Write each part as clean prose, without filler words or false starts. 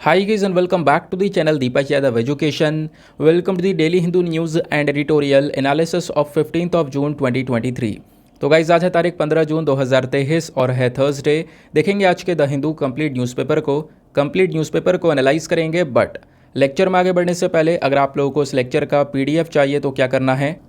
Hi guys and welcome back to the channel Deepak Yadav Education. Welcome to the Daily Hindu News and Editorial Analysis of 15th of June 2023. तो guys आज है तारीख 15 जून 2023 और है Thursday. देखेंगे आज के द हिंदू कंप्लीट न्यूज़पेपर को एनालाइज करेंगे। बट लेक्चर में आगे बढ़ने से पहले अगर आप लोगों को इस लेक्चर का पीडीएफ चाहिए तो क्या करना है,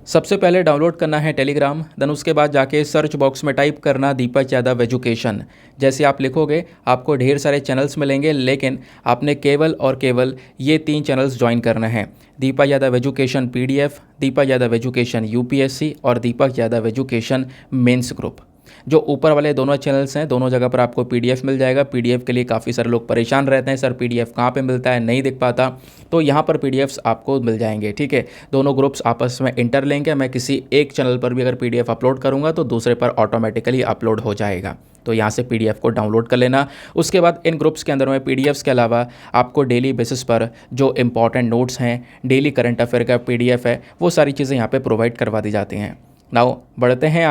सबसे पहले डाउनलोड करना है टेलीग्राम, देन उसके बाद जाके सर्च बॉक्स में टाइप करना दीपक यादव एजुकेशन। जैसे आप लिखोगे आपको ढेर सारे चैनल्स मिलेंगे, लेकिन आपने केवल और केवल ये 3 चैनल्स ज्वाइन करना है: Deepak Yadav education PDF, Deepak Yadav education UPSC और Deepak Yadav education mains group. जो ऊपर वाले दोनों चैनल्स हैं, दोनों जगह पर आपको पीडीएफ मिल जाएगा। पीडीएफ के लिए काफ़ी सारे लोग परेशान रहते हैं, सर पीडीएफ कहाँ पे मिलता है, नहीं दिख पाता, तो यहाँ पर पीडीएफ्स आपको मिल जाएंगे। ठीक है, दोनों ग्रुप्स आपस में इंटर लेंगे। मैं किसी एक चैनल पर भी अगर पीडीएफ अपलोड करूँगा तो दूसरे पर ऑटोमेटिकली अपलोड हो जाएगा। तो यहाँ से पीडीएफ को डाउनलोड कर लेना। उसके बाद इन ग्रुप्स के अंदर में पीडीएफ्स के अलावा आपको डेली बेसिस पर जो इंपॉर्टेंट नोट्स हैं, डेली करंट अफेयर का पीडीएफ है, वो सारी चीज़ें यहाँ पे प्रोवाइड करवा दी जाती हैं। नाउ बढ़ते हैं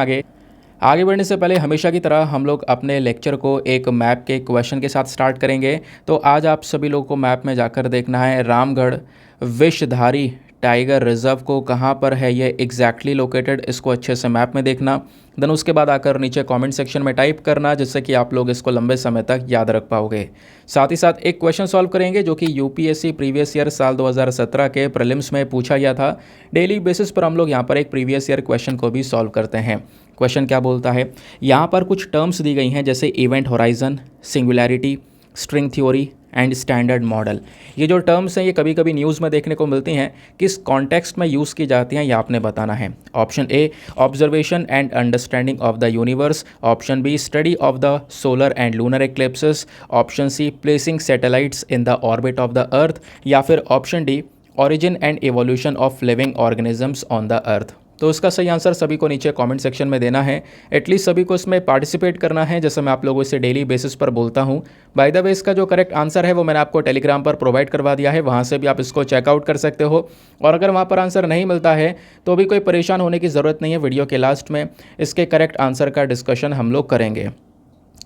आगे बढ़ने से पहले हमेशा की तरह हम लोग अपने लेक्चर को एक मैप के क्वेश्चन के साथ स्टार्ट करेंगे। तो आज आप सभी लोगों को मैप में जाकर देखना है रामगढ़ विषधारी टाइगर रिजर्व को कहाँ पर है ये एग्जैक्टली लोकेटेड, इसको अच्छे से मैप में देखना। देन उसके बाद आकर नीचे कमेंट सेक्शन में टाइप करना, जिससे कि आप लोग इसको लंबे समय तक याद रख पाओगे। साथ ही साथ एक क्वेश्चन सॉल्व करेंगे जो कि यूपीएससी प्रीवियस ईयर साल 2017 के प्रीलिम्स में पूछा गया था। डेली बेसिस पर हम लोग यहाँ पर एक प्रीवियस ईयर क्वेश्चन को भी सॉल्व करते हैं। क्वेश्चन क्या बोलता है, यहाँ पर कुछ टर्म्स दी गई हैं जैसे event horizon, singularity, string theory and standard model. ये जो टर्म्स हैं ये कभी कभी न्यूज़ में देखने को मिलती हैं, किस कॉन्टेक्स्ट में यूज़ की जाती हैं ये आपने बताना है। Option A observation and understanding of the universe, option B study of the solar and lunar eclipses, option C placing satellites in the orbit of the earth, या फिर option D origin and evolution of living organisms on the earth. तो इसका सही answer सभी को नीचे comment section में देना है। एटलीस्ट सभी को इसमें पार्टिसिपेट करना है, जैसे मैं आप लोगों से डेली बेसिस पर बोलता हूँ। बाय द वे इसका जो करेक्ट आंसर है वो मैंने आपको टेलीग्राम पर प्रोवाइड करवा दिया है, वहाँ से भी आप इसको चेकआउट कर सकते हो। और अगर वहाँ पर आंसर नहीं मिलता है तो भी कोई परेशान होने की ज़रूरत नहीं है। वीडियो के लास्ट में इसके करेक्ट आंसर का डिस्कशन हम लोग करेंगे।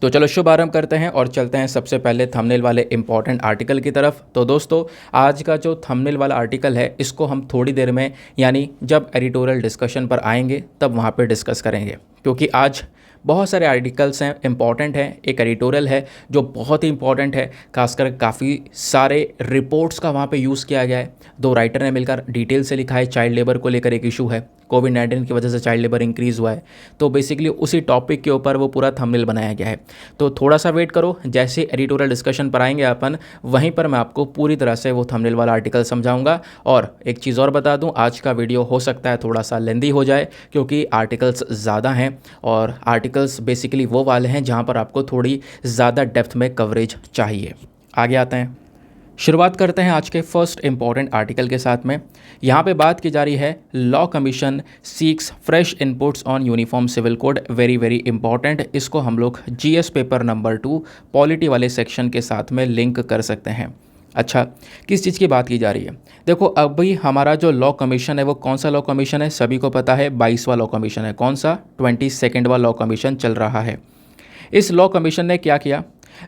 तो चलो शुभारंभ करते हैं और चलते हैं सबसे पहले थंबनेल वाले इंपॉर्टेंट आर्टिकल की तरफ। तो दोस्तों आज का जो थंबनेल वाला आर्टिकल है इसको हम थोड़ी देर में, यानी जब एडिटोरियल डिस्कशन पर आएंगे तब वहाँ पे डिस्कस करेंगे, क्योंकि आज बहुत सारे आर्टिकल्स हैं, इंपॉर्टेंट हैं। एक एडिटोरियल है जो बहुत ही इंपॉर्टेंट है, खासकर काफ़ी सारे रिपोर्ट्स का वहाँ पे यूज़ किया गया है। 2 राइटर ने मिलकर डिटेल से लिखा है। चाइल्ड लेबर को लेकर एक इशू है, कोविड-19 की वजह से चाइल्ड लेबर इंक्रीज़ हुआ है, तो बेसिकली उसी टॉपिक के ऊपर वो पूरा थंबनेल बनाया गया है। तो थोड़ा सा वेट करो, जैसे एडिटोरियल डिस्कशन पर आएंगे अपन, वहीं पर मैं आपको पूरी तरह से वो थंबनेल वाला आर्टिकल समझाऊंगा। और एक चीज़ और बता दूं, आज का वीडियो हो सकता है थोड़ा सा लेंदी हो जाए, क्योंकि आर्टिकल्स ज़्यादा हैं और आर्टिकल्स बेसिकली वो वाले हैं जहाँ पर आपको थोड़ी ज़्यादा डेप्थ में कवरेज चाहिए। आगे आते हैं, शुरुआत करते हैं आज के फर्स्ट इंपॉर्टेंट आर्टिकल के साथ में। यहाँ पे बात की जा रही है law commission seeks fresh inputs on uniform civil code. Very very important, इसको हम लोग जीएस पेपर नंबर 2 पॉलिटी वाले सेक्शन के साथ में लिंक कर सकते हैं। अच्छा, किस चीज़ की बात की जा रही है? देखो अभी हमारा जो लॉ कमीशन है वो कौन सा लॉ कमीशन है, सभी को पता है 22वां लॉ कमीशन है। कौन सा? 22वां लॉ कमीशन चल रहा है। इस लॉ कमीशन ने क्या किया,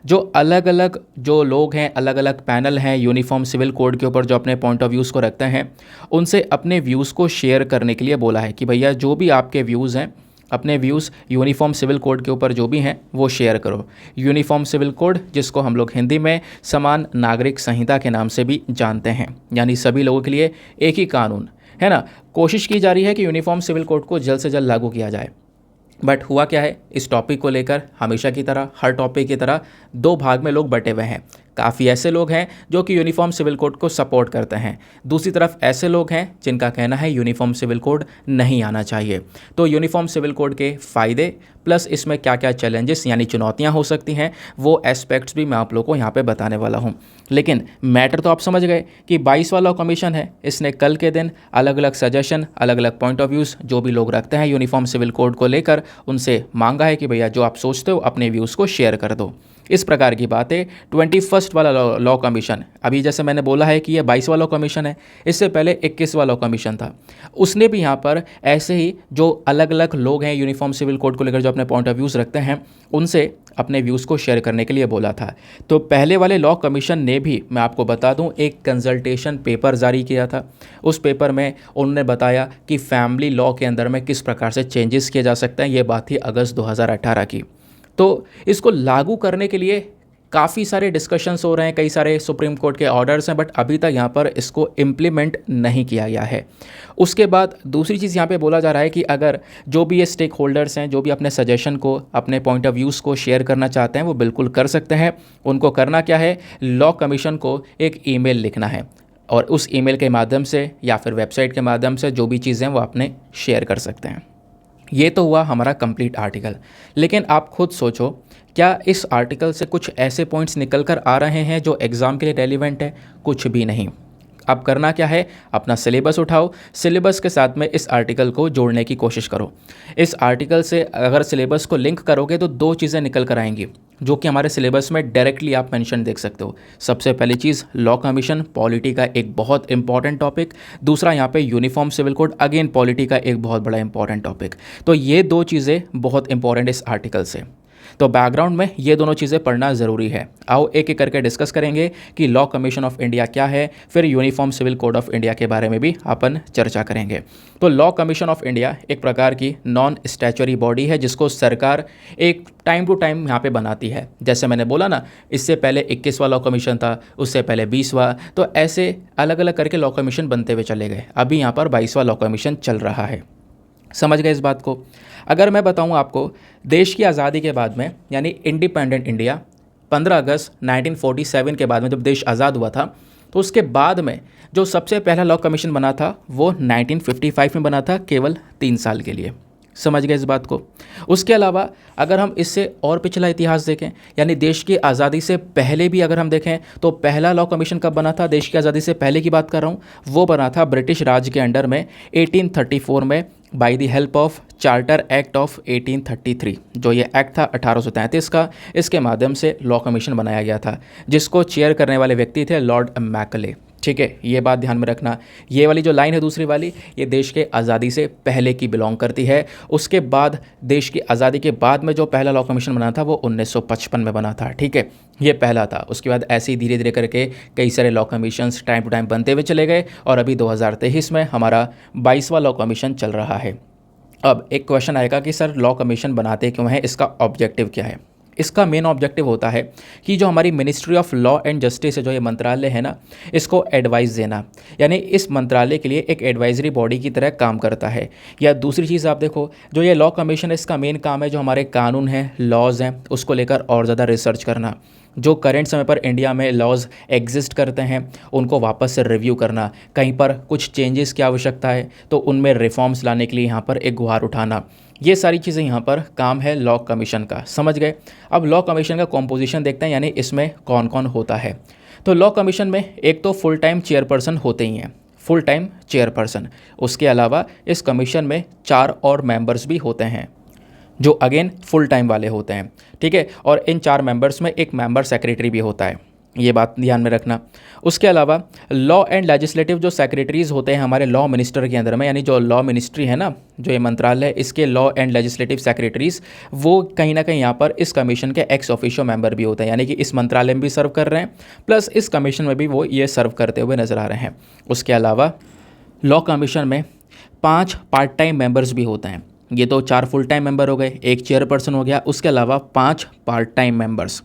जो अलग अलग जो लोग हैं, अलग अलग पैनल हैं यूनिफॉर्म सिविल कोड के ऊपर जो अपने पॉइंट ऑफ व्यूज़ को रखते हैं, उनसे अपने व्यूज़ को शेयर करने के लिए बोला है कि भैया जो भी आपके व्यूज़ हैं, अपने व्यूज़ यूनिफॉर्म सिविल कोड के ऊपर जो भी हैं वो शेयर करो। यूनिफॉर्म सिविल कोड, जिसको हम लोग हिंदी में समान नागरिक संहिता के नाम से भी जानते हैं, यानी सभी लोगों के लिए एक ही कानून है ना। कोशिश की जा रही है कि यूनिफॉर्म सिविल कोड को जल्द से जल्द लागू किया जाए। बट हुआ क्या है, इस टॉपिक को लेकर हमेशा की तरह, हर टॉपिक की तरह 2 भाग में लोग बटे हुए हैं। काफ़ी ऐसे लोग हैं जो कि यूनिफॉर्म सिविल कोड को सपोर्ट करते हैं, दूसरी तरफ ऐसे लोग हैं जिनका कहना है यूनिफॉर्म सिविल कोड नहीं आना चाहिए। तो यूनिफॉर्म सिविल कोड के फ़ायदे प्लस इसमें क्या क्या चैलेंजेस यानी चुनौतियां हो सकती हैं, वो एस्पेक्ट्स भी मैं आप लोगों को यहाँ पे बताने वाला हूँ। लेकिन मैटर तो आप समझ गए कि 22वां लॉ कमीशन है, इसने कल के दिन अलग अलग सजेशन, अलग अलग पॉइंट ऑफ व्यूज़ जो भी लोग रखते हैं यूनिफॉर्म सिविल कोड को लेकर, उनसे मांगा है कि भैया जो आप सोचते हो अपने व्यूज़ को शेयर कर दो। इस प्रकार की बात है। 21 वाला लॉ कमीशन, अभी जैसे मैंने बोला है कि ये 22वां लॉ कमीशन है, इससे पहले 21वां लॉ कमीशन था। उसने भी यहाँ पर ऐसे ही जो अलग अलग लोग हैं यूनिफॉर्म सिविल कोड को लेकर जो अपने पॉइंट ऑफ व्यूज़ रखते हैं, उनसे अपने व्यूज़ को शेयर करने के लिए बोला था। तो पहले वाले लॉ कमीशन ने भी, मैं आपको बता दूं, एक कंसल्टेशन पेपर जारी किया था। उस पेपर में उन्होंने बताया कि फैमिली लॉ के अंदर में किस प्रकार से चेंजेस किए जा सकते हैं। ये बात थी अगस्त 2018 की। तो इसको लागू करने के लिए काफ़ी सारे डिस्कशंस हो रहे हैं, कई सारे सुप्रीम कोर्ट के ऑर्डर्स हैं, बट अभी तक यहाँ पर इसको इम्प्लीमेंट नहीं किया गया है। उसके बाद दूसरी चीज़ यहाँ पे बोला जा रहा है कि अगर जो भी ये स्टेक होल्डर्स हैं, जो भी अपने सजेशन को, अपने पॉइंट ऑफ व्यूज़ को शेयर करना चाहते हैं, वो बिल्कुल कर सकते हैं। उनको करना क्या है, लॉ कमीशन को एक ईमेल लिखना है और उस ईमेल के माध्यम से या फिर वेबसाइट के माध्यम से जो भी चीज़ें वो अपने शेयर कर सकते हैं। ये तो हुआ हमारा कंप्लीट आर्टिकल, लेकिन आप खुद सोचो, क्या इस आर्टिकल से कुछ ऐसे पॉइंट्स निकल कर आ रहे हैं जो एग्ज़ाम के लिए रेलिवेंट है? कुछ भी नहीं। अब करना क्या है, अपना सिलेबस उठाओ, सिलेबस के साथ में इस आर्टिकल को जोड़ने की कोशिश करो। इस आर्टिकल से अगर सिलेबस को लिंक करोगे तो दो चीज़ें निकल कर आएंगी जो कि हमारे सिलेबस में डायरेक्टली आप मेंशन देख सकते हो। सबसे पहली चीज़, लॉ कमीशन, पॉलिटी का एक बहुत इंपॉर्टेंट टॉपिक। दूसरा यहाँ पे uniform civil code, again polity का एक बहुत बड़ा इंपॉर्टेंट टॉपिक। तो ये दो चीज़ें बहुत इंपॉर्टेंट इस आर्टिकल से। तो बैकग्राउंड में ये दोनों चीज़ें पढ़ना ज़रूरी है। आओ एक एक करके डिस्कस करेंगे कि लॉ कमीशन ऑफ इंडिया क्या है, फिर uniform civil code of India के बारे में भी अपन चर्चा करेंगे। तो लॉ कमीशन ऑफ इंडिया एक प्रकार की नॉन स्टैच्यूटरी बॉडी है जिसको सरकार एक टाइम टू टाइम यहाँ पे बनाती है। जैसे मैंने बोला ना, इससे पहले 21वां लॉ कमीशन था, उससे पहले 20वां, तो ऐसे अलग अलग करके लॉ कमीशन बनते हुए चले गए। अभी यहाँ पर 22वां लॉ कमीशन चल रहा है। समझ गए इस बात को? अगर मैं बताऊं आपको, देश की आज़ादी के बाद में, यानी इंडिपेंडेंट इंडिया, 15 अगस्त 1947 के बाद में जब देश आज़ाद हुआ था, तो उसके बाद में जो सबसे पहला लॉ कमीशन बना था वो 1955 में बना था, केवल 3 साल के लिए। समझ गए इस बात को? उसके अलावा अगर हम इससे और पिछला इतिहास देखें, यानी देश की आज़ादी से पहले भी अगर हम देखें, तो पहला लॉ कमीशन कब बना था? देश की आज़ादी से पहले की बात कर रहा हूँ, वो बना था ब्रिटिश राज के अंडर में 1834 में, by the help of charter act of 1833। जो ये एक्ट था 1833 का, इसके माध्यम से लॉ कमीशन बनाया गया था, जिसको चेयर करने वाले व्यक्ति थे लॉर्ड मैकले। ठीक है, ये बात ध्यान में रखना। ये वाली जो लाइन है दूसरी वाली, ये देश के आज़ादी से पहले की बिलोंग करती है। उसके बाद देश की आज़ादी के बाद में जो पहला लॉ कमीशन बना था वो 1955 में बना था। ठीक है, ये पहला था। उसके बाद ऐसे ही धीरे धीरे करके कई सारे law commissions time to time बनते हुए चले गए और अभी 2023 में हमारा 22वां लॉ कमीशन चल रहा है। अब एक क्वेश्चन आएगा कि सर लॉ कमीशन बनाते क्यों हैं, इसका ऑब्जेक्टिव क्या है? इसका मेन ऑब्जेक्टिव होता है कि जो हमारी ministry of law and justice है, जो ये मंत्रालय है ना, इसको एडवाइस देना, यानी इस मंत्रालय के लिए एक एडवाइजरी बॉडी की तरह काम करता है। या दूसरी चीज़ आप देखो, जो ये लॉ कमीशन है, इसका मेन काम है जो हमारे कानून हैं, लॉज हैं, उसको लेकर और ज़्यादा रिसर्च करना। जो करंट समय पर इंडिया में लॉज एग्जिस्ट करते हैं उनको वापस से रिव्यू करना, कहीं पर कुछ चेंजेस की आवश्यकता है तो उनमें रिफॉर्म्स लाने के लिए यहाँ पर एक गुहार उठाना, ये सारी चीज़ें यहाँ पर काम है लॉ कमीशन का। समझ गए? अब लॉ कमीशन का कॉम्पोजिशन देखते हैं, यानी इसमें कौन कौन होता है। तो लॉ कमीशन में एक तो फुल टाइम चेयरपर्सन होते ही हैं, फुल टाइम चेयरपर्सन। उसके अलावा इस कमीशन में 4 और मेंबर्स भी होते हैं जो अगेन फुल टाइम वाले होते हैं। ठीक है, और इन 4 मेंबर्स में एक मेंबर सेक्रेटरी भी होता है, ये बात ध्यान में रखना। उसके अलावा लॉ एंड लेजिस्लेटिव जो सेक्रेटरीज़ होते हैं हमारे लॉ मिनिस्टर के अंदर में, यानी जो लॉ मिनिस्ट्री है ना, जो ये मंत्रालय है, इसके लॉ एंड लेजिस्लेटिव सेक्रेटरीज़ वो कहीं ना कहीं यहाँ पर इस कमीशन के एक्स ऑफिशियो मेंबर भी होते हैं, यानी कि इस मंत्रालय में भी सर्व कर रहे हैं प्लस इस कमीशन में भी वो ये सर्व करते हुए नज़र आ रहे हैं। उसके अलावा लॉ कमीशन में 5 पार्ट टाइम मेंबर्स भी होते हैं। ये तो 4 फुल टाइम मेंबर हो गए, एक चेयरपर्सन हो गया, उसके अलावा 5 पार्ट टाइम मेंबर्स।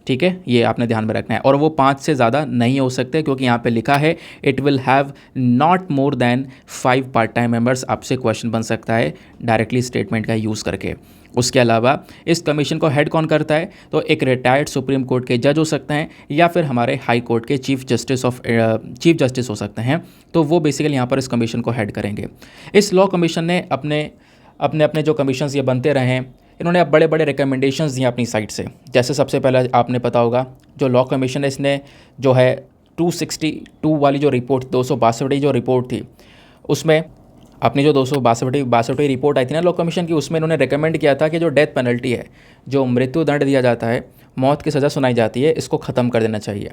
ठीक है, ये आपने ध्यान में रखना है, और वो 5 से ज़्यादा नहीं हो सकते क्योंकि यहाँ पे लिखा है it will have not more than 5 part time members. आपसे क्वेश्चन बन सकता है डायरेक्टली स्टेटमेंट का यूज़ करके। उसके अलावा इस कमीशन को हेड कौन करता है? तो एक रिटायर्ड सुप्रीम कोर्ट के जज हो सकते हैं या फिर हमारे हाई कोर्ट के चीफ जस्टिस हो सकते हैं, तो वो बेसिकली यहाँ पर इस कमीशन को हेड करेंगे। इस लॉ कमीशन ने अपने जो कमीशंस ये बनते रहे हैं, इन्होंने अब बड़े बड़े रिकमेंडेशंस दिए अपनी साइड से। जैसे सबसे पहले आपने पता होगा जो लॉ कमीशन है, इसने जो है 262 वाली जो रिपोर्ट, 262 जो रिपोर्ट थी, उसमें अपनी जो 262 रिपोर्ट आई थी ना लॉ कमीशन की, उसमें इन्होंने रिकमेंड किया था कि जो डेथ पेनल्टी है, जो मृत्यु दंड दिया जाता है, मौत की सज़ा सुनाई जाती है, इसको ख़त्म कर देना चाहिए।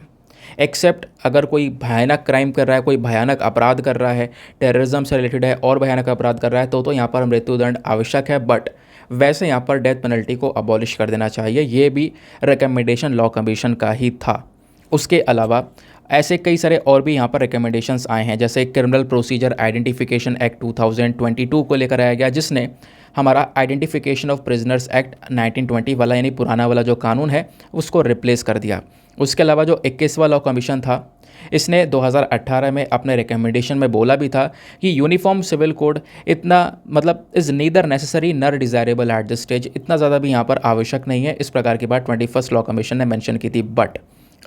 एक्सेप्ट अगर कोई भयानक क्राइम कर रहा है, कोई भयानक अपराध कर रहा है, टेररिज्म से रिलेटेड है और भयानक अपराध कर रहा है, तो यहाँ पर मृत्युदंड आवश्यक है। बट वैसे यहाँ पर डेथ पेनल्टी को अबॉलिश कर देना चाहिए। ये भी रिकमेंडेशन लॉ कमीशन का ही था। उसके अलावा ऐसे कई सारे और भी यहाँ पर रिकमेंडेशंस आए हैं, जैसे क्रिमिनल प्रोसीजर आइडेंटिफिकेशन एक्ट 2022 को लेकर आया गया, जिसने हमारा आइडेंटिफिकेशन ऑफ प्रिजनर्स एक्ट 1920 वाला यानी पुराना वाला जो कानून है उसको रिप्लेस कर दिया। उसके अलावा जो 21वां लॉ कमीशन था, इसने 2018 में अपने रिकमेंडेशन में बोला भी था कि यूनिफॉर्म सिविल कोड इतना मतलब इज़ नीदर नेसेसरी नर डिज़ायरेबल एट दिस स्टेज, इतना ज़्यादा भी यहाँ पर आवश्यक नहीं है। इस प्रकार की बात 21st लॉ कमीशन ने मेंशन की थी। बट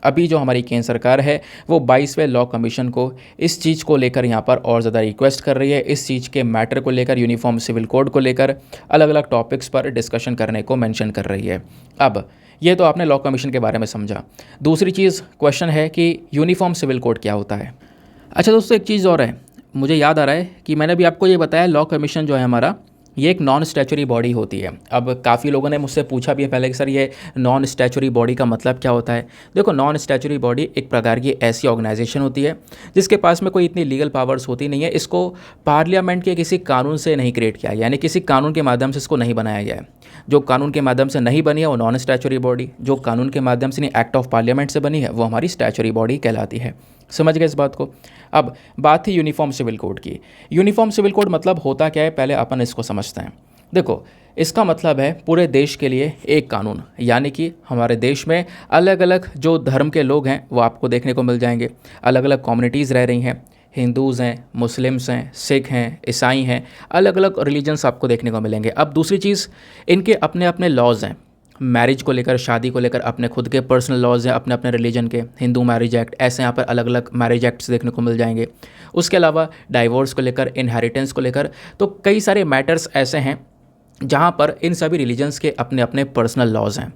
अभी जो हमारी केंद्र सरकार है वो 22वें लॉ कमीशन को इस चीज़ को लेकर यहाँ पर और ज़्यादा रिक्वेस्ट कर रही है। इस चीज़ के मैटर को लेकर, यूनिफॉर्म सिविल कोड को लेकर अलग अलग टॉपिक्स पर डिस्कशन करने को मेंशन कर रही है। अब ये तो आपने लॉ कमीशन के बारे में समझा। दूसरी चीज़ क्वेश्चन है कि यूनिफॉर्म सिविल कोड क्या होता है। अच्छा दोस्तों, एक चीज़ और है, मुझे याद आ रहा है कि मैंने भी आपको ये बताया, लॉ कमीशन जो है हमारा, ये एक नॉन स्टैचुरी बॉडी होती है। अब काफ़ी लोगों ने मुझसे पूछा भी है पहले कि सर ये नॉन स्टैचुरी बॉडी का मतलब क्या होता है। देखो, नॉन स्टैचुरी बॉडी एक प्रकार की ऐसी ऑर्गेनाइजेशन होती है जिसके पास में कोई इतनी लीगल पावर्स होती नहीं है। इसको पार्लियामेंट के किसी कानून से नहीं क्रिएट किया, यानी किसी कानून के माध्यम से इसको नहीं बनाया गया है। जो कानून के माध्यम से नहीं बनी है वो नॉन स्टैचुरी बॉडी, जो कानून के माध्यम से नहीं एक्ट ऑफ पार्लियामेंट से बनी है वो हमारी स्टैचुरी बॉडी कहलाती है। समझ गए इस बात को। अब बात थी यूनिफॉर्म सिविल कोड की। यूनिफॉर्म सिविल कोड मतलब होता क्या है, पहले अपन इसको समझते हैं। देखो, इसका मतलब है पूरे देश के लिए एक कानून, यानी कि हमारे देश में अलग अलग जो धर्म के लोग हैं वो आपको देखने को मिल जाएंगे। अलग अलग कम्युनिटीज़ रह रही हैं, हिंदूज़ हैं, मुस्लिम्स हैं, सिख हैं, ईसाई हैं, अलग अलग रिलीजन्स आपको देखने को मिलेंगे। अब दूसरी चीज़, इनके अपने अपने लॉज हैं। मैरिज को लेकर, शादी को लेकर अपने खुद के पर्सनल लॉज हैं, अपने अपने रिलीजन के। हिंदू मैरिज एक्ट, ऐसे यहाँ पर अलग अलग मैरिज एक्ट्स देखने को मिल जाएंगे। उसके अलावा डाइवोर्स को लेकर, इनहेरिटेंस को लेकर, तो कई सारे मैटर्स ऐसे हैं जहाँ पर इन सभी रिलीजन्स के अपने अपने पर्सनल लॉज हैं।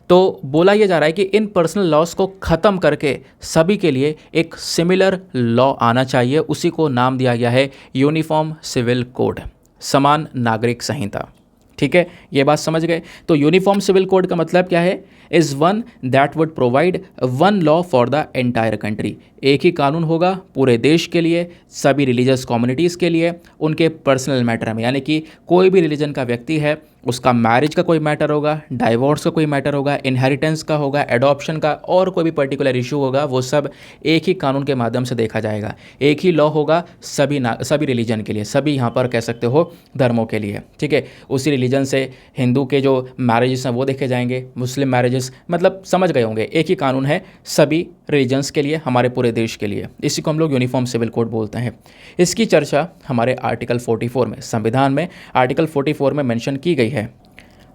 तो बोला यह जा रहा है कि इन पर्सनल लॉज को ख़त्म करके सभी के लिए एक सिमिलर लॉ आना चाहिए। उसी को नाम दिया गया है यूनिफॉर्म सिविल कोड, समान नागरिक संहिता। ठीक है, ये बात समझ गए। तो यूनिफॉर्म सिविल कोड का मतलब क्या है? Is one that would provide one law for the entire country. एक ही कानून होगा पूरे देश के लिए, सभी रिलीजियस कम्युनिटीज़ के लिए, उनके पर्सनल मैटर में, यानी कि कोई भी रिलीजन का व्यक्ति है, उसका मैरिज का कोई मैटर होगा, डाइवोर्स का कोई मैटर होगा, इनहेरिटेंस का होगा, एडॉप्शन का, और कोई भी पर्टिकुलर इशू होगा, वो सब एक ही कानून के माध्यम से देखा जाएगा। एक ही लॉ होगा सभी रिलीजन के लिए, सभी यहाँ पर कह सकते हो धर्मों के लिए। ठीक है, उसी रिलीजन से हिंदू के जो मैरिजेस हैं वो देखे जाएंगे, मुस्लिम मैरिजेस, मतलब समझ गए होंगे, एक ही कानून है सभी रिलीजन्स के लिए, हमारे पूरे देश के लिए। इसी को हम लोग यूनिफॉर्म सिविल कोड बोलते हैं। इसकी चर्चा हमारे आर्टिकल 44 में, संविधान में आर्टिकल 44 में मेंशन की गई है।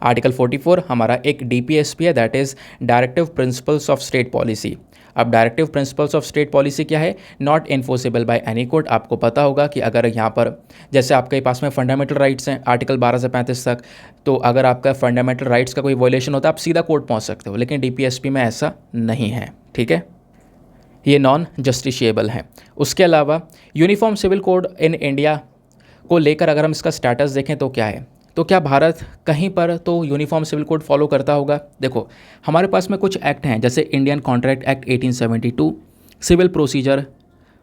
आर्टिकल 44 हमारा एक DPSP है, that is directive principles of state policy. अब directive principles of state policy क्या है? Not enforceable by any court. आपको पता होगा कि अगर यहाँ पर जैसे आपके पास में फंडामेंटल राइट्स हैं आर्टिकल 12 से 35 तक, तो अगर आपका फंडामेंटल राइट्स का कोई वायलेशन होता है आप सीधा कोर्ट पहुँच सकते हो, लेकिन DPSP में ऐसा नहीं है। ठीक है, ये नॉन जस्टिशिएबल है। उसके अलावा uniform civil code in India को लेकर अगर हम इसका स्टेटस देखें तो क्या है, तो क्या भारत कहीं पर तो यूनिफॉर्म सिविल कोड फॉलो करता होगा? देखो, हमारे पास में कुछ एक्ट हैं, जैसे Indian contract act 1872, civil procedure,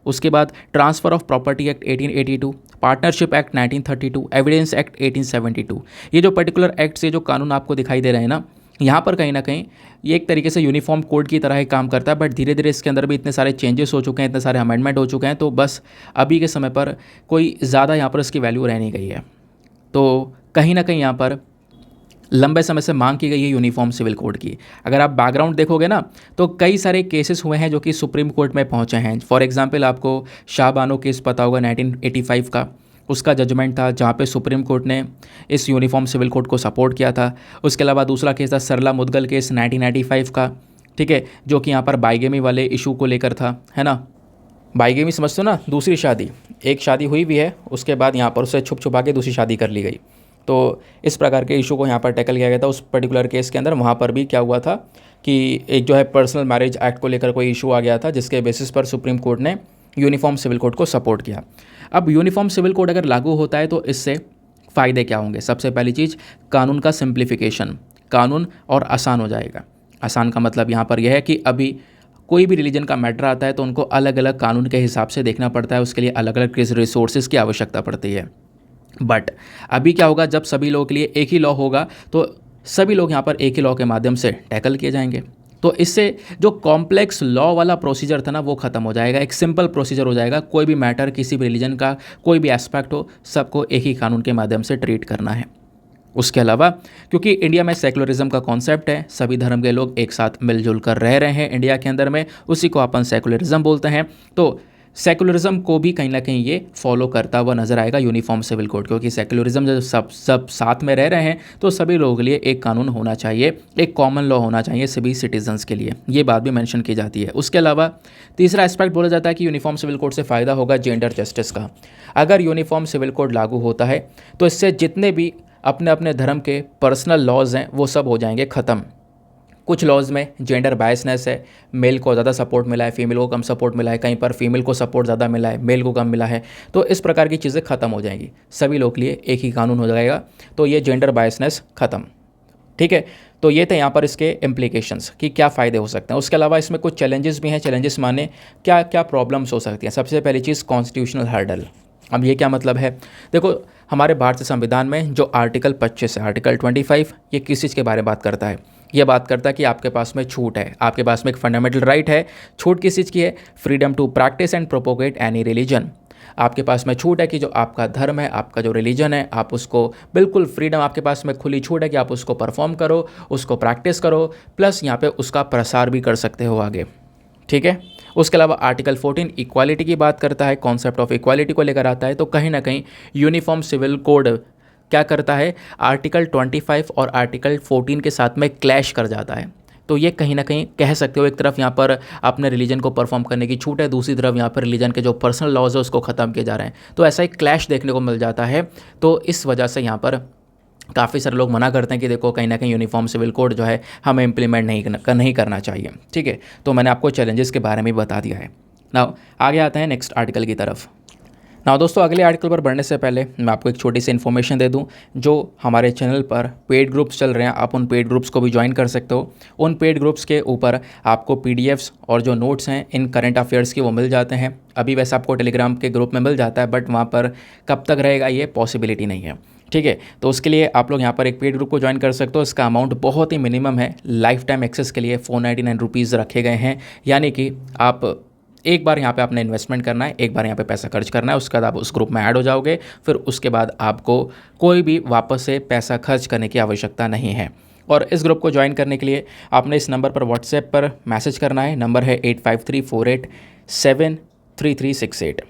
उसके बाद transfer of property act 1882, partnership act 1932, evidence act 1872। ये जो पर्टिकुलर एक्ट्स, ये जो कानून आपको दिखाई दे रहे हैं ना, यहाँ पर कहीं ना कहीं ये एक तरीके से यूनिफॉर्म कोड की तरह ही काम करता है। बट धीरे धीरे इसके अंदर भी इतने सारे चेंजेस हो चुके हैं, इतने सारे अमेंडमेंट हो चुके हैं, तो बस अभी के समय पर कोई ज़्यादा यहाँ पर इसकी वैल्यू रह नहीं गई है। तो कहीं ना कहीं यहाँ पर लंबे समय से मांग की गई है यूनिफॉर्म सिविल कोड की। अगर आप बैकग्राउंड देखोगे ना, तो कई सारे केसेस हुए हैं जो कि सुप्रीम कोर्ट में पहुँचे हैं। फॉर एग्जांपल, आपको शाहबानो केस पता होगा 1985 का, उसका जजमेंट था जहाँ पे सुप्रीम कोर्ट ने इस यूनिफॉर्म सिविल कोड को सपोर्ट किया था। उसके अलावा दूसरा केस था सरला मुदगल केस 1995 का, ठीक है, जो कि यहाँ पर बाइगेमी वाले इशू को लेकर था, है ना। बाइगेमी समझते हो ना, दूसरी शादी, एक शादी हुई भी है, उसके बाद यहाँ पर उसे छुप छुपा के दूसरी शादी कर ली गई। तो इस प्रकार के इशू को यहाँ पर टैकल किया गया था उस पर्टिकुलर केस के अंदर। वहाँ पर भी क्या हुआ था कि एक जो है पर्सनल मैरिज एक्ट को लेकर कोई इशू आ गया था, जिसके बेसिस पर सुप्रीम कोर्ट ने यूनिफॉर्म सिविल कोड को सपोर्ट किया। अब यूनिफॉर्म सिविल कोड अगर लागू होता है तो इससे फ़ायदे क्या होंगे? सबसे पहली चीज़, कानून का सिंप्लीफिकेशन, कानून और आसान हो जाएगा। आसान का मतलब यहाँ पर यह है कि अभी कोई भी रिलीजन का मैटर आता है तो उनको अलग अलग कानून के हिसाब से देखना पड़ता है, उसके लिए अलग अलग रिसोर्सेज की आवश्यकता पड़ती है। बट अभी क्या होगा, जब सभी लोगों के लिए एक ही लॉ होगा तो सभी लोग यहाँ पर एक ही लॉ के माध्यम से टैकल किए जाएंगे। तो इससे जो कॉम्प्लेक्स लॉ वाला प्रोसीजर था ना वो ख़त्म हो जाएगा, एक सिंपल प्रोसीजर हो जाएगा। कोई भी मैटर, किसी भी रिलीजन का कोई भी एस्पेक्ट हो, सबको एक ही कानून के माध्यम से ट्रीट करना है। उसके अलावा क्योंकि इंडिया में सेकुलरिज्म का कॉन्सेप्ट है, सभी धर्म के लोग एक साथ मिलजुल कर रह रहे हैं इंडिया के अंदर में, उसी को अपन सेकुलरिज्म बोलते हैं। तो सेकुलरिज्म को भी कहीं ना कहीं ये फॉलो करता हुआ नजर आएगा यूनिफॉर्म सिविल कोड, क्योंकि सेकुलरिज्म जब सब साथ में रह रहे हैं तो सभी लोगों के लिए एक कानून होना चाहिए, एक कॉमन लॉ होना चाहिए सभी सिटीजन्स के लिए, ये बात भी मेंशन की जाती है। उसके अलावा तीसरा एस्पेक्ट बोला जाता है कि यूनिफॉर्म सिविल कोड से फ़ायदा होगा जेंडर जस्टिस का। अगर यूनिफॉर्म सिविल कोड लागू होता है तो इससे जितने भी अपने अपने धर्म के पर्सनल लॉज हैं वो सब हो जाएंगे ख़त्म। कुछ लॉज में जेंडर बायसनेस है, मेल को ज़्यादा सपोर्ट मिला है, फीमेल को कम सपोर्ट मिला है, कहीं पर फीमेल को सपोर्ट ज़्यादा मिला है, मेल को कम मिला है, तो इस प्रकार की चीज़ें ख़त्म हो जाएंगी, सभी लोग के लिए एक ही कानून हो जाएगा, तो ये जेंडर बायसनेस ख़त्म। ठीक है, तो ये थे यहाँ पर इसके इम्प्लीकेशंस कि क्या फ़ायदे हो सकते हैं। उसके अलावा इसमें कुछ चैलेंजेस भी हैं। चैलेंजेस माने क्या क्या प्रॉब्लम्स हो सकती हैं। सबसे पहली चीज़ कॉन्स्टिट्यूशनल हर्डल। अब ये क्या मतलब है, देखो हमारे भारतीय संविधान में जो आर्टिकल 25 है, आर्टिकल 25, ये किस चीज़ के बारे में बात करता है, ये बात करता है कि आपके पास में छूट है, आपके पास में एक फंडामेंटल राइट है। छूट किस चीज़ की है, freedom to practise and propagate any religion. आपके पास में छूट है कि जो आपका धर्म है, आपका जो रिलीजन है, आप उसको बिल्कुल फ्रीडम, आपके पास में खुली छूट है कि आप उसको परफॉर्म करो, उसको प्रैक्टिस करो, प्लस यहाँ पे उसका प्रसार भी कर सकते हो आगे। ठीक है, उसके अलावा आर्टिकल 14 इक्वालिटी की बात करता है, कॉन्सेप्ट ऑफ इक्वालिटी को लेकर आता है। तो कहीं ना कहीं यूनिफॉर्म सिविल कोड क्या करता है, आर्टिकल 25 और आर्टिकल 14 के साथ में क्लैश कर जाता है। तो ये कहीं ना कहीं कह सकते हो, एक तरफ यहाँ पर अपने रिलीजन को परफॉर्म करने की छूट है, दूसरी तरफ यहाँ पर रिलीजन के जो पर्सनल लॉज है उसको ख़त्म किए जा रहे हैं, तो ऐसा एक क्लैश देखने को मिल जाता है। तो इस वजह से यहाँ पर काफ़ी सारे लोग मना करते हैं कि देखो कहीं ना कहीं यूनिफॉर्म सिविल कोड जो है हमें इम्प्लीमेंट नहीं करना चाहिए। ठीक है, तो मैंने आपको चैलेंजेस के बारे में बता दिया है। नाउ आगे आते हैं नेक्स्ट आर्टिकल की तरफ। नाउ दोस्तों, अगले आर्टिकल पर बढ़ने से पहले मैं आपको एक छोटी सी इन्फॉर्मेशन दे दूं। जो हमारे चैनल पर पेड ग्रुप्स चल रहे हैं, आप उन पेड ग्रुप्स को भी ज्वाइन कर सकते हो। उन पेड ग्रुप्स के ऊपर आपको PDFs और जो नोट्स हैं इन करंट अफेयर्स के वो मिल जाते हैं। अभी वैसे आपको टेलीग्राम के ग्रुप में मिल जाता है, बट वहाँ पर कब तक रहेगा ये पॉसिबिलिटी नहीं है। ठीक है, तो उसके लिए आप लोग यहाँ पर एक पेड ग्रुप को ज्वाइन कर सकते हो। इसका अमाउंट बहुत ही मिनिमम है, लाइफ टाइम एक्सेस के लिए 499 रुपीज़ रखे गए हैं। यानी कि आप एक बार यहाँ पे आपने इन्वेस्टमेंट करना है, एक बार यहाँ पे पैसा खर्च करना है, उसके बाद आप उस ग्रुप में ऐड हो जाओगे, फिर उसके बाद आपको कोई भी वापस से पैसा खर्च करने की आवश्यकता नहीं है। और इस ग्रुप को ज्वाइन करने के लिए आपने इस नंबर पर व्हाट्सएप पर मैसेज करना है, नंबर है 8534873368।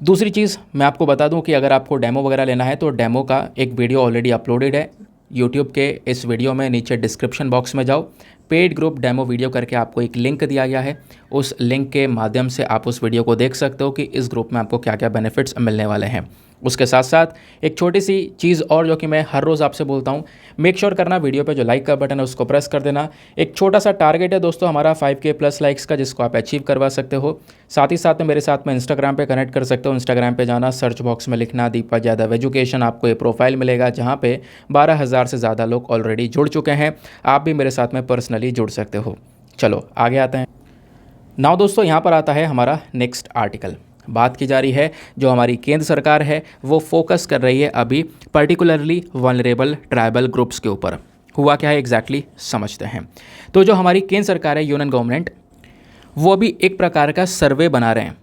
दूसरी चीज़ मैं आपको बता दूं कि अगर आपको डेमो वगैरह लेना है तो डेमो का एक वीडियो ऑलरेडी अपलोडेड है यूट्यूब के इस वीडियो में, नीचे डिस्क्रिप्शन बॉक्स में जाओ, पेड ग्रुप डेमो वीडियो करके आपको एक लिंक दिया गया है। उस लिंक के माध्यम से आप उस वीडियो को देख सकते हो कि इस ग्रुप में आपको क्या क्या बेनिफिट्स मिलने वाले हैं। उसके साथ साथ एक छोटी सी चीज़ और जो कि मैं हर रोज़ आपसे बोलता हूँ, मेक श्योर करना वीडियो पे जो लाइक का बटन है उसको प्रेस कर देना। एक छोटा सा टारगेट है दोस्तों हमारा 5K प्लस लाइक्स का, जिसको आप अचीव करवा सकते हो। साथ ही साथ में मेरे साथ में इंस्टाग्राम पे कनेक्ट कर सकते हो। इंस्टाग्राम पे जाना, सर्च बॉक्स में लिखना दीपक यादव एजुकेशन, आपको ये प्रोफाइल मिलेगा जहाँ पे 12,000 से ज़्यादा लोग ऑलरेडी जुड़ चुके हैं। आप भी मेरे साथ में पर्सनली जुड़ सकते हो। चलो आगे आते हैं। नाउ दोस्तों, यहाँ पर आता है हमारा नेक्स्ट आर्टिकल। बात की जा रही है जो हमारी केंद्र सरकार है वो फोकस कर रही है अभी पर्टिकुलरली वल्नरेबल ट्राइबल ग्रुप्स के ऊपर। हुआ क्या है एग्जैक्टली समझते हैं। तो जो हमारी केंद्र सरकार है, यूनियन गवर्नमेंट, वो अभी एक प्रकार का सर्वे बना रहे हैं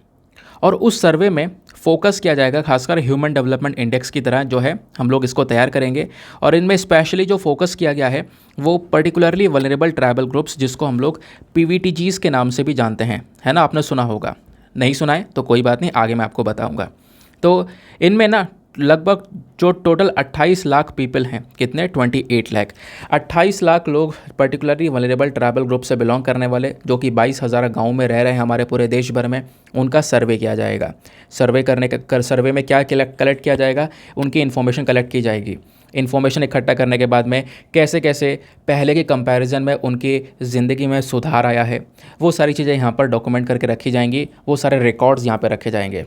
और उस सर्वे में फोकस किया जाएगा खासकर ह्यूमन डेवलपमेंट इंडेक्स की तरह जो है हम लोग इसको तैयार करेंगे। और इनमें स्पेशली जो फोकस किया गया है वो पर्टिकुलरली वल्नरेबल ट्राइबल ग्रुप्स, जिसको हम लोग PVTGs के नाम से भी जानते हैं, है ना, आपने सुना होगा। नहीं सुना है तो कोई बात नहीं, आगे मैं आपको बताऊंगा। तो इनमें ना लगभग जो टोटल 28 लाख पीपल हैं, कितने 28 लाख, 28 लाख लोग पर्टिकुलरली वल्नरेबल ट्राइबल ग्रुप से बिलोंग करने वाले, जो कि 22,000 गाँव में रह रहे हैं हमारे पूरे देश भर में, उनका सर्वे किया जाएगा। सर्वे में क्या कलेक्ट किया जाएगा, उनकी इन्फॉर्मेशन कलेक्ट की जाएगी। इन्फॉर्मेशन इकट्ठा करने के बाद में कैसे कैसे पहले के कंपैरिजन में उनकी ज़िंदगी में सुधार आया है, वो सारी चीज़ें यहाँ पर डॉक्यूमेंट करके रखी जाएंगी, वो सारे रिकॉर्ड्स यहाँ पर रखे जाएंगे।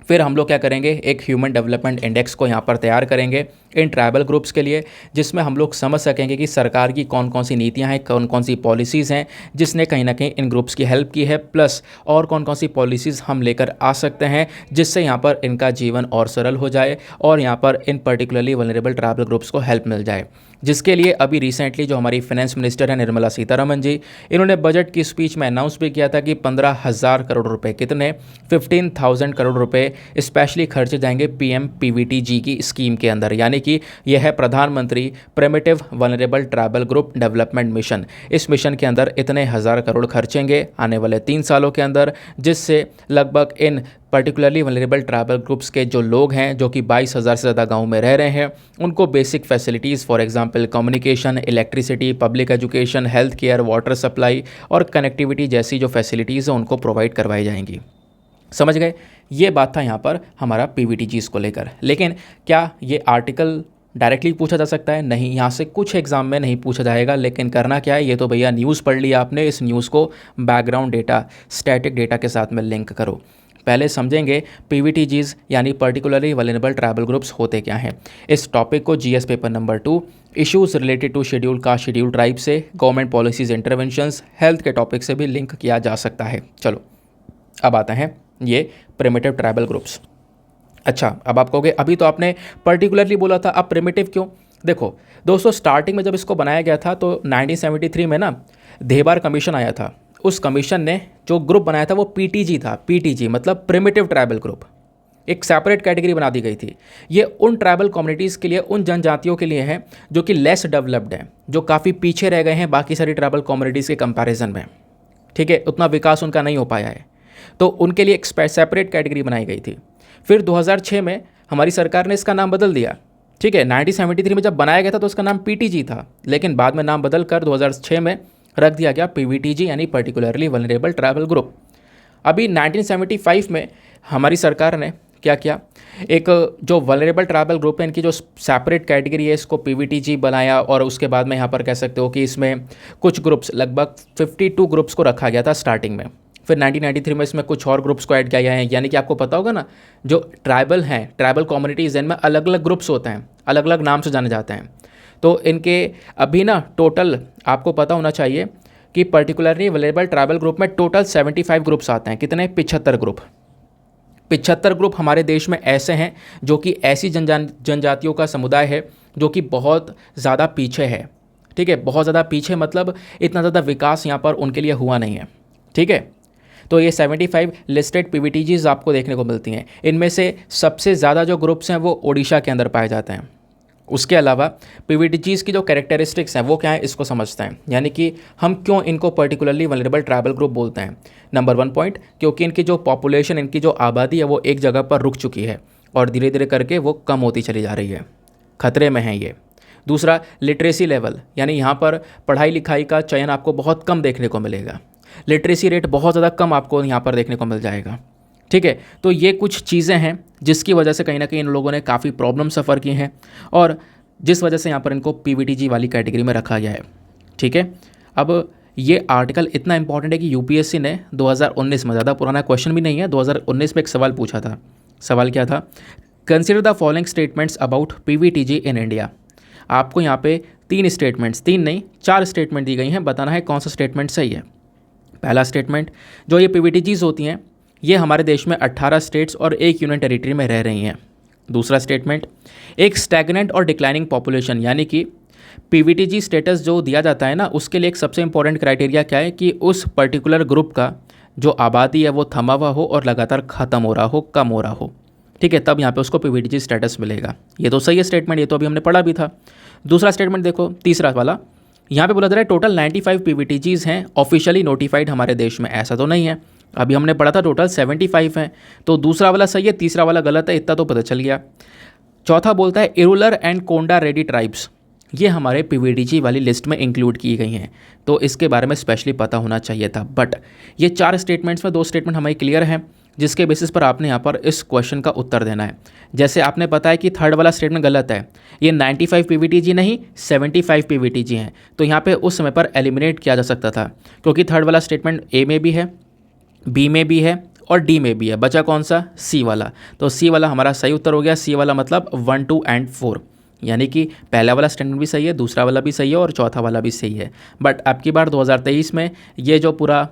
फिर हम लोग क्या करेंगे, एक ह्यूमन डेवलपमेंट इंडेक्स को यहाँ पर तैयार करेंगे। इन ट्राइबल ग्रुप्स के लिए, जिसमें हम लोग समझ सकेंगे कि सरकार की कौन कौन सी नीतियां हैं, कौन कौन सी पॉलिसीज़ हैं जिसने कहीं ना कहीं इन ग्रुप्स की हेल्प की है, प्लस और कौन कौन सी पॉलिसीज़ हम लेकर आ सकते हैं जिससे यहाँ पर इनका जीवन और सरल हो जाए और यहाँ पर in particularly vulnerable tribal groups को हेल्प मिल जाए। जिसके लिए अभी रिसेंटली जो हमारी फाइनेंस मिनिस्टर है निर्मला सीतारमन जी, इन्होंने बजट की स्पीच में अनाउंस भी किया था कि 15,000 करोड़ रुपए, कितने, 15,000 करोड़ रुपए स्पेशली खर्चे जाएंगे पीएम पीवीटीजी की स्कीम के अंदर, यानी कि यह है प्रधानमंत्री primitive vulnerable tribal group development mission. इस मिशन के अंदर इतने हज़ार करोड़ खर्चेंगे आने वाले 3 सालों के अंदर, जिससे लगभग in particularly vulnerable tribal groups के जो लोग हैं, जो कि 22,000 से ज़्यादा गाँव में रह रहे हैं, उनको basic facilities for example communication, electricity, public education, health care, water supply और कनेक्टिविटी जैसी जो फैसिलिटीज़ हैं उनको प्रोवाइड करवाई जाएंगी। समझ गए? ये बात था यहाँ पर हमारा पीवीटीजीज़ को लेकर। लेकिन क्या ये आर्टिकल डायरेक्टली पूछा जा सकता है? नहीं, यहाँ से कुछ एग्जाम में नहीं पूछा जाएगा। लेकिन करना क्या है, ये तो भैया न्यूज़ पढ़ लिया आपने, इस न्यूज़ को बैकग्राउंड डेटा, स्टैटिक डेटा के साथ में लिंक करो। पहले समझेंगे पीवीटीजीज़ यानी पर्टिकुलरली वल्नरेबल ट्राइबल ग्रुप्स होते क्या हैं। इस टॉपिक को GS paper number 2 issues related to schedule caste schedule tribe से, गवर्नमेंट पॉलिसीज़ इंटरवेंशंस, हेल्थ के टॉपिक से भी लिंक किया जा सकता है। चलो अब आते हैं ये प्रिमिटिव ट्राइबल ग्रुप्स। अच्छा, अब आप कहोगे अभी तो आपने पर्टिकुलरली बोला था, अब प्रिमिटिव क्यों? देखो दोस्तों, स्टार्टिंग में जब इसको बनाया गया था तो 1973 में ना देबार कमीशन आया था। उस कमीशन ने जो ग्रुप बनाया था वो पीटीजी था। पीटीजी मतलब प्रिमिटिव ट्राइबल ग्रुप, एक सेपरेट कैटेगरी बना दी गई थी। ये उन ट्राइबल कम्युनिटीज़ के लिए, उन जनजातियों के लिए है जो कि लेस डेवलप्ड हैं, जो काफ़ी पीछे रह गए हैं बाकी सारी ट्राइबल कम्युनिटीज़ के कंपैरिजन में। ठीक है, उतना विकास उनका नहीं हो पाया है, तो उनके लिए एक सेपरेट कैटेगरी बनाई गई थी। फिर 2006 में हमारी सरकार ने इसका नाम बदल दिया। ठीक है, 1973 में जब बनाया गया था तो उसका नाम पीटीजी था, लेकिन बाद में नाम बदल कर 2006 में रख दिया गया पीवीटीजी यानी पर्टिकुलरली वल्नरेबल ट्राइबल ग्रुप। अभी 1975 में हमारी सरकार ने क्या किया, एक जो वल्नरेबल ट्राइबल ग्रुप है इनकी जो सेपरेट कैटेगरी है इसको पीवीटीजी बनाया, और उसके बाद में यहाँ पर कह सकते हो कि इसमें कुछ ग्रुप्स, लगभग 52 ग्रुप्स को रखा गया था स्टार्टिंग में। फिर 1993 में इसमें कुछ और ग्रुप्स को ऐड किया गया है। यानी कि आपको पता होगा ना, जो ट्राइबल हैं, ट्राइबल कम्युनिटीज़, इनमें अलग अलग ग्रुप्स होते हैं, अलग अलग नाम से जाने जाते हैं। तो इनके अभी ना टोटल आपको पता होना चाहिए कि पर्टिकुलरली वल्नरेबल ट्राइबल ग्रुप में टोटल 75 ग्रुप्स आते हैं। कितने? 75 ग्रुप। 75 ग्रुप हमारे देश में ऐसे हैं जो कि ऐसी जनजातियों का समुदाय है जो कि बहुत ज़्यादा पीछे है। ठीक है, बहुत ज़्यादा पीछे मतलब इतना ज़्यादा विकास यहाँ पर उनके लिए हुआ नहीं है। ठीक है, तो ये 75 लिस्टेड पीवीटीजीज़ आपको देखने को मिलती हैं। इनमें से सबसे ज़्यादा जो ग्रुप्स हैं वो ओडिशा के अंदर पाए जाते हैं। उसके अलावा पीवीटीजीज़ की जो कैरेक्टरिस्टिक्स हैं वो क्या है, इसको समझते हैं। यानी कि हम क्यों इनको पर्टिकुलरली वल्नरेबल ट्राइबल ग्रुप बोलते हैं। नंबर 1 पॉइंट, क्योंकि इनकी जो पॉपुलेशन, इनकी जो आबादी है वो एक जगह पर रुक चुकी है और धीरे धीरे करके वो कम होती चली जा रही है, खतरे में है ये। दूसरा, लिटरेसी लेवल, यानी यहाँ पर पढ़ाई लिखाई का चयन आपको बहुत कम देखने को मिलेगा। लिटरेसी रेट बहुत ज़्यादा कम आपको यहाँ पर देखने को मिल जाएगा। ठीक है, तो ये कुछ चीज़ें हैं जिसकी वजह से कहीं ना कहीं इन लोगों ने काफ़ी प्रॉब्लम सफ़र की हैं और जिस वजह से यहाँ पर इनको पीवीटीजी वाली कैटेगरी में रखा गया है। ठीक है, अब ये आर्टिकल इतना इंपॉर्टेंट है कि यूपीएससी ने 2019 में, ज़्यादा पुराना क्वेश्चन भी नहीं है, 2019 में एक सवाल पूछा था। सवाल क्या था? Consider the following statements about PVTG in India. आपको यहाँ पे 3 स्टेटमेंट्स, 3 नहीं 4 स्टेटमेंट दी गई हैं, बताना है कौन सा स्टेटमेंट सही है। पहला स्टेटमेंट, जो ये पीवीटीजीज़ होती हैं ये हमारे देश में 18 स्टेट्स और 1 यूनियन टेरिटरी में रह रही हैं। दूसरा स्टेटमेंट, एक स्टैग्नेंट और डिक्लाइनिंग पॉपुलेशन, यानी कि पीवीटीजी स्टेटस जो दिया जाता है ना, उसके लिए एक सबसे इंपॉर्टेंट क्राइटेरिया क्या है कि उस पर्टिकुलर ग्रुप का जो आबादी है वो थमा हुआ हो और लगातार ख़त्म हो रहा हो, कम हो रहा हो। ठीक है, तब यहाँ पे उसको पीवीटीजी स्टेटस मिलेगा। ये तो सही है स्टेटमेंट, ये तो अभी हमने पढ़ा भी था। दूसरा स्टेटमेंट देखो, तीसरा वाला, यहाँ पे बोला जा रहा है टोटल 95 पीवीटीजीज़ हैं ऑफिशियली नोटिफाइड हमारे देश में। ऐसा तो नहीं है, अभी हमने पढ़ा था टोटल 75 हैं। तो दूसरा वाला सही है, तीसरा वाला गलत है, इतना तो पता चल गया। चौथा बोलता है Irular and Konda ready tribes, ये हमारे पीवीटीजी वाली लिस्ट में इंक्लूड की गई हैं, तो इसके बारे में स्पेशली पता होना चाहिए था। बट ये 4 स्टेटमेंट्स में 2 स्टेटमेंट हमारे क्लियर हैं, जिसके बेसिस पर आपने यहाँ पर इस क्वेश्चन का उत्तर देना है। जैसे आपने पता है कि थर्ड वाला स्टेटमेंट गलत है, ये 95 पीवीटीजी नहीं 75 पीवीटीजी हैं, तो यहाँ पे उस समय पर एलिमिनेट किया जा सकता था, क्योंकि थर्ड वाला स्टेटमेंट ए में भी है, बी में भी है और डी में भी है। बचा कौन सा? सी वाला। तो सी वाला हमारा सही उत्तर हो गया। सी वाला मतलब 1, 2 एंड 4, यानी कि पहला वाला स्टेटमेंट भी सही है, दूसरा वाला भी सही है और चौथा वाला भी सही है। बट अब की बार 2023 में ये जो पूरा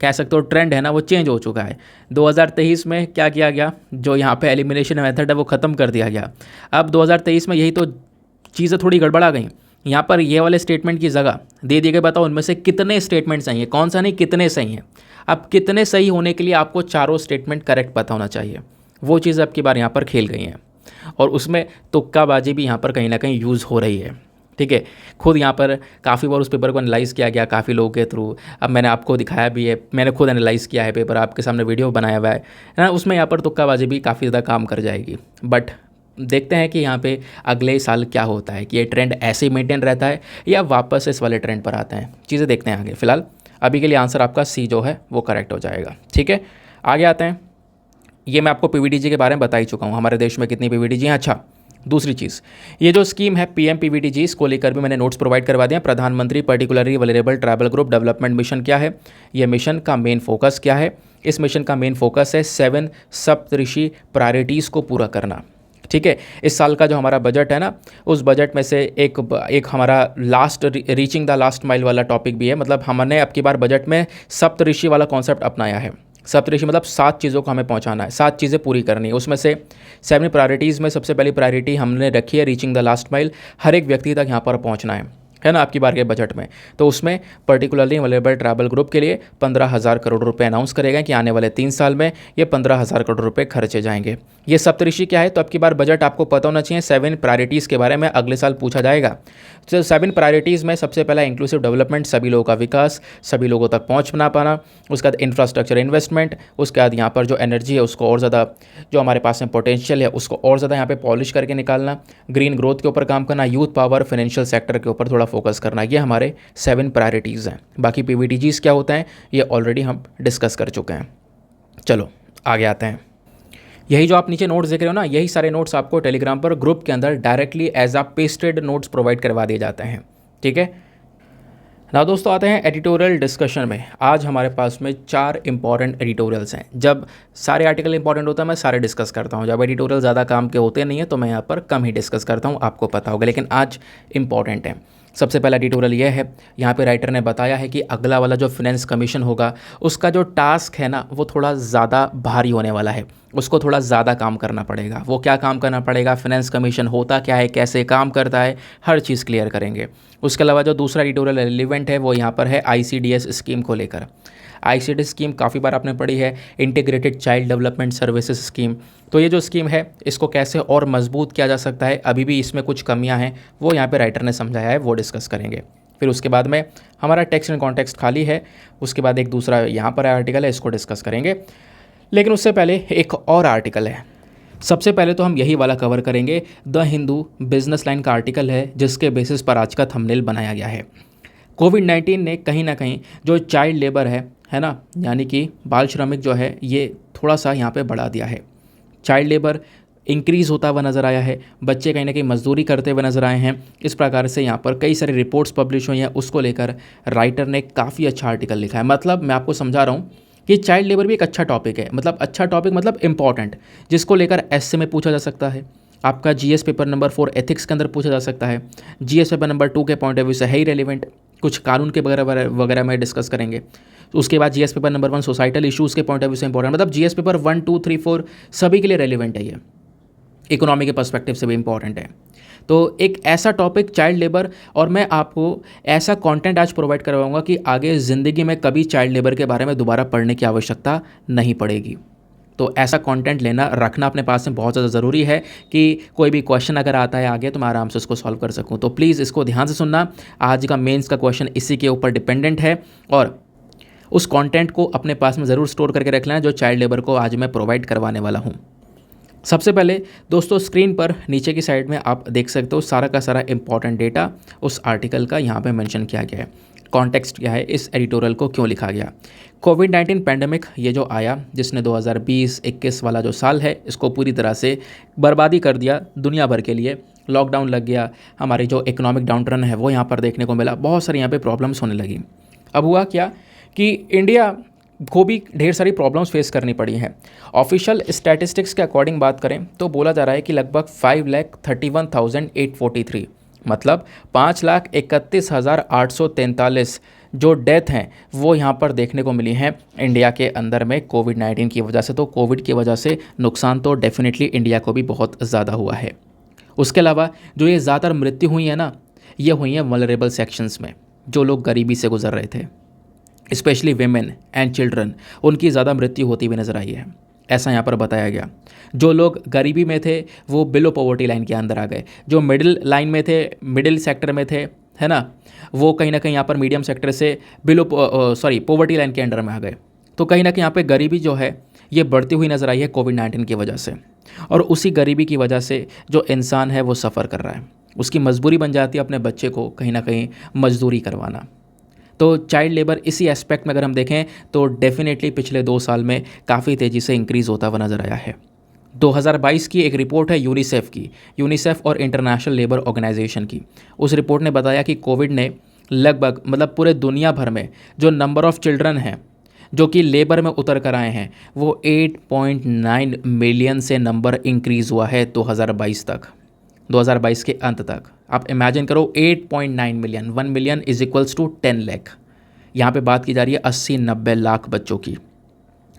कह सकते हो ट्रेंड है ना, वो चेंज हो चुका है। 2023 में क्या किया गया, जो यहाँ पे एलिमिनेशन मेथड है वो ख़त्म कर दिया गया। अब 2023 में यही तो चीज़ें थोड़ी गड़बड़ा गई। यहाँ पर ये वाले स्टेटमेंट की जगह दे दिए गए, बताओ उनमें से कितने स्टेटमेंट सही हैं, कौन सा नहीं कितने सही हैं। अब कितने सही होने के लिए आपको चारों स्टेटमेंट करेक्ट पता होना चाहिए। वो चीज़ अब की बार यहाँ पर खेल गई हैं और उसमें तुक्काबाजी भी यहाँ पर कहीं ना कहीं यूज़ हो रही है। ठीक है, खुद यहाँ पर काफ़ी बार उस पेपर को एनालाइज़ किया गया काफ़ी लोगों के थ्रू। अब मैंने आपको दिखाया भी है, मैंने खुद एनालाइज़ किया है पेपर, आपके सामने वीडियो बनाया हुआ है ना। उसमें यहाँ पर तुक्काबाजी भी काफ़ी ज़्यादा काम कर जाएगी। बट देखते हैं कि यहाँ पे अगले साल क्या होता है, कि ये ट्रेंड ऐसे ही मेंटेन रहता है या वापस इस वाले ट्रेंड पर आते हैं। चीज़ें देखते हैं आगे। फिलहाल अभी के लिए आंसर आपका सी जो है वो करेक्ट हो जाएगा। ठीक है, आगे आते हैं। ये मैं आपको पीवीटीजी के बारे में बता ही चुका हूँ, हमारे देश में कितनी पीवीटीजी हैं। अच्छा, दूसरी चीज़, ये जो स्कीम है पीएम पीवीटीजी, इसको लेकर भी मैंने नोट्स प्रोवाइड करवा दिए हैं। प्रधानमंत्री particularly vulnerable tribal group development mission क्या है, ये मिशन का मेन फोकस क्या है। इस मिशन का मेन फोकस है 7 सप्तऋषि प्रायोरिटीज़ को पूरा करना। ठीक है, इस साल का जो हमारा बजट है ना, उस बजट में से एक हमारा रीचिंग द लास्ट माइल वाला टॉपिक भी है। मतलब हमने अब की बार बजट में सप्तऋषि वाला कॉन्सेप्ट अपनाया है। सप्तऋषि मतलब 7 चीज़ों को हमें पहुंचाना है, 7 चीज़ें पूरी करनी है। उसमें से 7 प्रायोरिटीज़ में सबसे पहली प्रायोरिटी हमने रखी है रीचिंग द लास्ट माइल, हर एक व्यक्ति तक यहाँ पर पहुँचना है ना आपकी बार के बजट में। तो उसमें पर्टिकुलरली वल्नरेबल ट्राइबल ग्रुप के लिए 15,000 करोड़ रुपए अनाउंस करे गए कि आने वाले 3 साल में ये 15,000 करोड़ रुपए खर्चे जाएंगे। ये सप्तऋषि क्या है, तो अब की बार बजट आपको पता होना चाहिए। 7 प्रायोरिटीज़ के बारे में अगले साल पूछा जाएगा। तो 7 प्रायोरिटीज़ में सबसे पहला इंक्लूसिव डेवलपमेंट, सभी लोगों का विकास, सभी लोगों तक पहुँच बना पाना। उसके बाद इंफ्रास्ट्रक्चर इन्वेस्टमेंट, उसके बाद यहाँ पर जो एनर्जी है उसको और ज़्यादा, जो हमारे पास में पोटेंशियल है उसको और ज़्यादा यहाँ पे पॉलिश करके निकालना। ग्रीन ग्रोथ के ऊपर काम करना, यूथ पावर, फाइनेंशियल सेक्टर के ऊपर थोड़ा फोकस करना। ये हमारे 7 प्रायोरिटीज़ हैं। बाकी पीवीटीजीज़ क्या होता है ये ऑलरेडी हम डिस्कस कर चुके हैं। चलो आगे आते हैं। यही जो आप नीचे नोट्स देख रहे हो ना, यही सारे नोट्स आपको टेलीग्राम पर ग्रुप के अंदर डायरेक्टली एज आ पेस्टेड नोट्स प्रोवाइड करवा दिए जाते हैं। ठीक है ना दोस्तों, आते हैं एडिटोरियल डिस्कशन में। आज हमारे पास में 4 इंपॉर्टेंट एडिटोरियल्स हैं। जब सारे आर्टिकल इंपॉर्टेंट होता है मैं सारे डिस्कस करता हूँ, जब एडिटोरियल ज़्यादा काम के होते नहीं है तो मैं यहाँ पर कम ही डिस्कस करता हूँ, आपको पता होगा। लेकिन आज इंपॉर्टेंट है। सबसे पहला एडिटोरियल ये है, यहाँ पे राइटर ने बताया है कि अगला वाला जो फाइनेंस कमीशन होगा उसका जो टास्क है ना वो थोड़ा ज़्यादा भारी होने वाला है, उसको थोड़ा ज़्यादा काम करना पड़ेगा। वो क्या काम करना पड़ेगा, फाइनेंस कमीशन होता क्या है, कैसे काम करता है, हर चीज़ क्लियर करेंगे। उसके अलावा जो दूसरा एडिटोरियल रिलेवेंट है वो यहाँ पर है आईसीडीएस स्कीम को लेकर। आईसीडीएस स्कीम काफ़ी बार आपने पढ़ी है, integrated child development services scheme. तो ये जो स्कीम है इसको कैसे और मजबूत किया जा सकता है, अभी भी इसमें कुछ कमियां हैं, वो यहाँ पे राइटर ने समझाया है, वो डिस्कस करेंगे। फिर उसके बाद में हमारा टेक्स्ट एंड कॉन्टेक्स्ट खाली है, उसके बाद एक दूसरा यहाँ पर आर्टिकल है, इसको डिस्कस करेंगे। लेकिन उससे पहले एक और आर्टिकल है। सबसे पहले तो हम यही वाला कवर करेंगे, द हिंदू बिजनेस लाइन का आर्टिकल है जिसके बेसिस पर आज का थंबनेल बनाया गया है। कोविड-19 ने कहीं ना कहीं जो चाइल्ड लेबर है ना, यानी कि बाल श्रमिक जो है ये थोड़ा सा यहाँ पे बढ़ा दिया है। चाइल्ड लेबर इंक्रीज़ होता हुआ नज़र आया है, बच्चे कहीं ना कहीं मजदूरी करते हुए नज़र आए हैं। इस प्रकार से यहाँ पर कई सारी रिपोर्ट्स पब्लिश हुई हैं, उसको लेकर राइटर ने काफ़ी अच्छा आर्टिकल लिखा है। मतलब मैं आपको समझा रहा हूँ कि चाइल्ड लेबर भी एक अच्छा टॉपिक है, मतलब अच्छा टॉपिक मतलब इंपॉर्टेंट, जिसको लेकर एसए में पूछा जा सकता है, आपका जीएस पेपर नंबर 4 एथिक्स के अंदर पूछा जा सकता है, जीएस पेपर नंबर 2 के पॉइंट ऑफ व्यू से है ही रेलिवेंट, कुछ कानून के वगैरह में डिस्कस करेंगे। उसके बाद GS paper number 1 societal issues के पॉइंट ऑफ व्यू से इंपॉर्टेंट, मतलब जीएस पेपर 1 2 3 4 सभी के लिए रेलिवेंट है। ये इकोनॉमी के पर्सपेक्टिव से भी इंपॉर्टेंट है। तो एक ऐसा टॉपिक चाइल्ड लेबर, और मैं आपको ऐसा कंटेंट आज प्रोवाइड करवाऊंगा कि आगे ज़िंदगी में कभी चाइल्ड लेबर के बारे में दोबारा पढ़ने की आवश्यकता नहीं पड़ेगी। तो ऐसा कंटेंट लेना रखना अपने पास में बहुत ज़्यादा ज़रूरी है कि कोई भी क्वेश्चन अगर आता है आगे तो मैं आराम से उसको सॉल्व कर सकूं। तो प्लीज़ इसको ध्यान से सुनना, आज का मेंस का क्वेश्चन इसी के ऊपर डिपेंडेंट है, और उस कंटेंट को अपने पास में ज़रूर स्टोर करके रख लेना जो चाइल्ड लेबर को आज मैं प्रोवाइड करवाने वाला हूँ। सबसे पहले दोस्तों स्क्रीन पर नीचे की साइड में आप देख सकते हो सारा का सारा इंपॉर्टेंट डेटा उस आर्टिकल का यहाँ पे मेंशन किया गया है। कॉन्टेक्स्ट क्या है, इस एडिटोरियल को क्यों लिखा गया। कोविड-19 पैंडमिक ये जो आया, जिसने 2020-21 वाला जो साल है इसको पूरी तरह से बर्बादी कर दिया दुनिया भर के लिए। लॉकडाउन लग गया, हमारी जो इकोनॉमिक डाउनटर्न है वो यहाँ पर देखने को मिला, बहुत सारी यहाँ पर प्रॉब्लम्स होने लगी। अब हुआ क्या कि इंडिया को भी ढेर सारी प्रॉब्लम्स फेस करनी पड़ी हैं। ऑफिशियल स्टैटिस्टिक्स के अकॉर्डिंग बात करें तो बोला जा रहा है कि लगभग 5,31,843 मतलब 5,31,843 जो डेथ हैं वो यहाँ पर देखने को मिली हैं इंडिया के अंदर में कोविड-19 की वजह से। तो कोविड की वजह से नुकसान तो डेफिनेटली इंडिया को भी बहुत ज़्यादा हुआ है। उसके अलावा जो ये ज़्यादातर मृत्यु हुई है ना, ये हुई हैं वल्नरेबल सेक्शंस में, जो लोग गरीबी से गुजर रहे थे, स्पेशली वेमेन एंड चिल्ड्रन, उनकी ज़्यादा मृत्यु होती हुई नज़र आई है, ऐसा यहाँ पर बताया गया। जो लोग गरीबी में थे वो बिलो पॉवर्टी लाइन के अंदर आ गए, जो मिडिल लाइन में थे, मिडिल सेक्टर में थे, है ना, वो कहीं ना कहीं यहाँ पर मीडियम सेक्टर से पॉवर्टी लाइन के अंडर में आ गए। तो कहीं ना कहीं यहाँ पे गरीबी जो है ये बढ़ती हुई नज़र आई है कोविड-19 की वजह से, और उसी गरीबी की वजह से जो इंसान है वो सफ़र कर रहा है, उसकी मजबूरी बन जाती है अपने बच्चे को कहीं ना कहीं मजदूरी करवाना। तो चाइल्ड लेबर इसी एस्पेक्ट में अगर हम देखें तो डेफिनेटली पिछले 2 साल में काफ़ी तेज़ी से इंक्रीज़ होता हुआ नज़र आया है। 2022 की एक रिपोर्ट है यूनिसेफ की, यूनिसेफ और इंटरनेशनल लेबर ऑर्गेनाइजेशन की। उस रिपोर्ट ने बताया कि कोविड ने लगभग मतलब पूरे दुनिया भर में जो नंबर ऑफ़ चिल्ड्रन हैं जो कि लेबर में उतर कर आए हैं वो 8.9 मिलियन से नंबर इंक्रीज़ हुआ है 2022 तक, 2022 के अंत तक। आप इमेजिन करो 8.9 million, 1 million is equals to 10 lakh. यहाँ पे बात की जा रही है 80-90 लाख बच्चों की,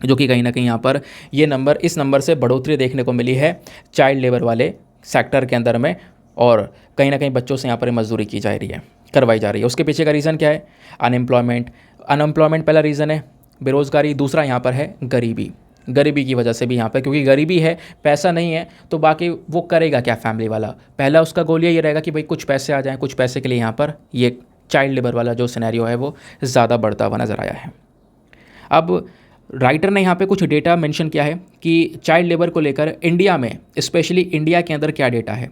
जो कि कहीं ना कहीं यहाँ पर ये नंबर, इस नंबर से बढ़ोतरी देखने को मिली है चाइल्ड लेबर वाले सेक्टर के अंदर में, और कहीं ना कहीं बच्चों से यहाँ पर मजदूरी की जा रही है, करवाई जा रही है। उसके पीछे का रीज़न क्या है? अनएम्प्लॉयमेंट पहला रीज़न है, बेरोज़गारी। दूसरा यहाँ पर है गरीबी, गरीबी की वजह से भी यहाँ पर, क्योंकि गरीबी है, पैसा नहीं है, तो बाकी वो करेगा क्या फैमिली वाला? पहला उसका गोल ये रहेगा कि भाई कुछ पैसे आ जाएं, कुछ पैसे के लिए यहाँ पर ये चाइल्ड लेबर वाला जो सिनेरियो है वो ज़्यादा बढ़ता हुआ नज़र आया है। अब राइटर ने यहाँ पे कुछ डेटा मेंशन किया है कि चाइल्ड लेबर को लेकर इंडिया में, स्पेशली इंडिया के अंदर क्या डेटा है।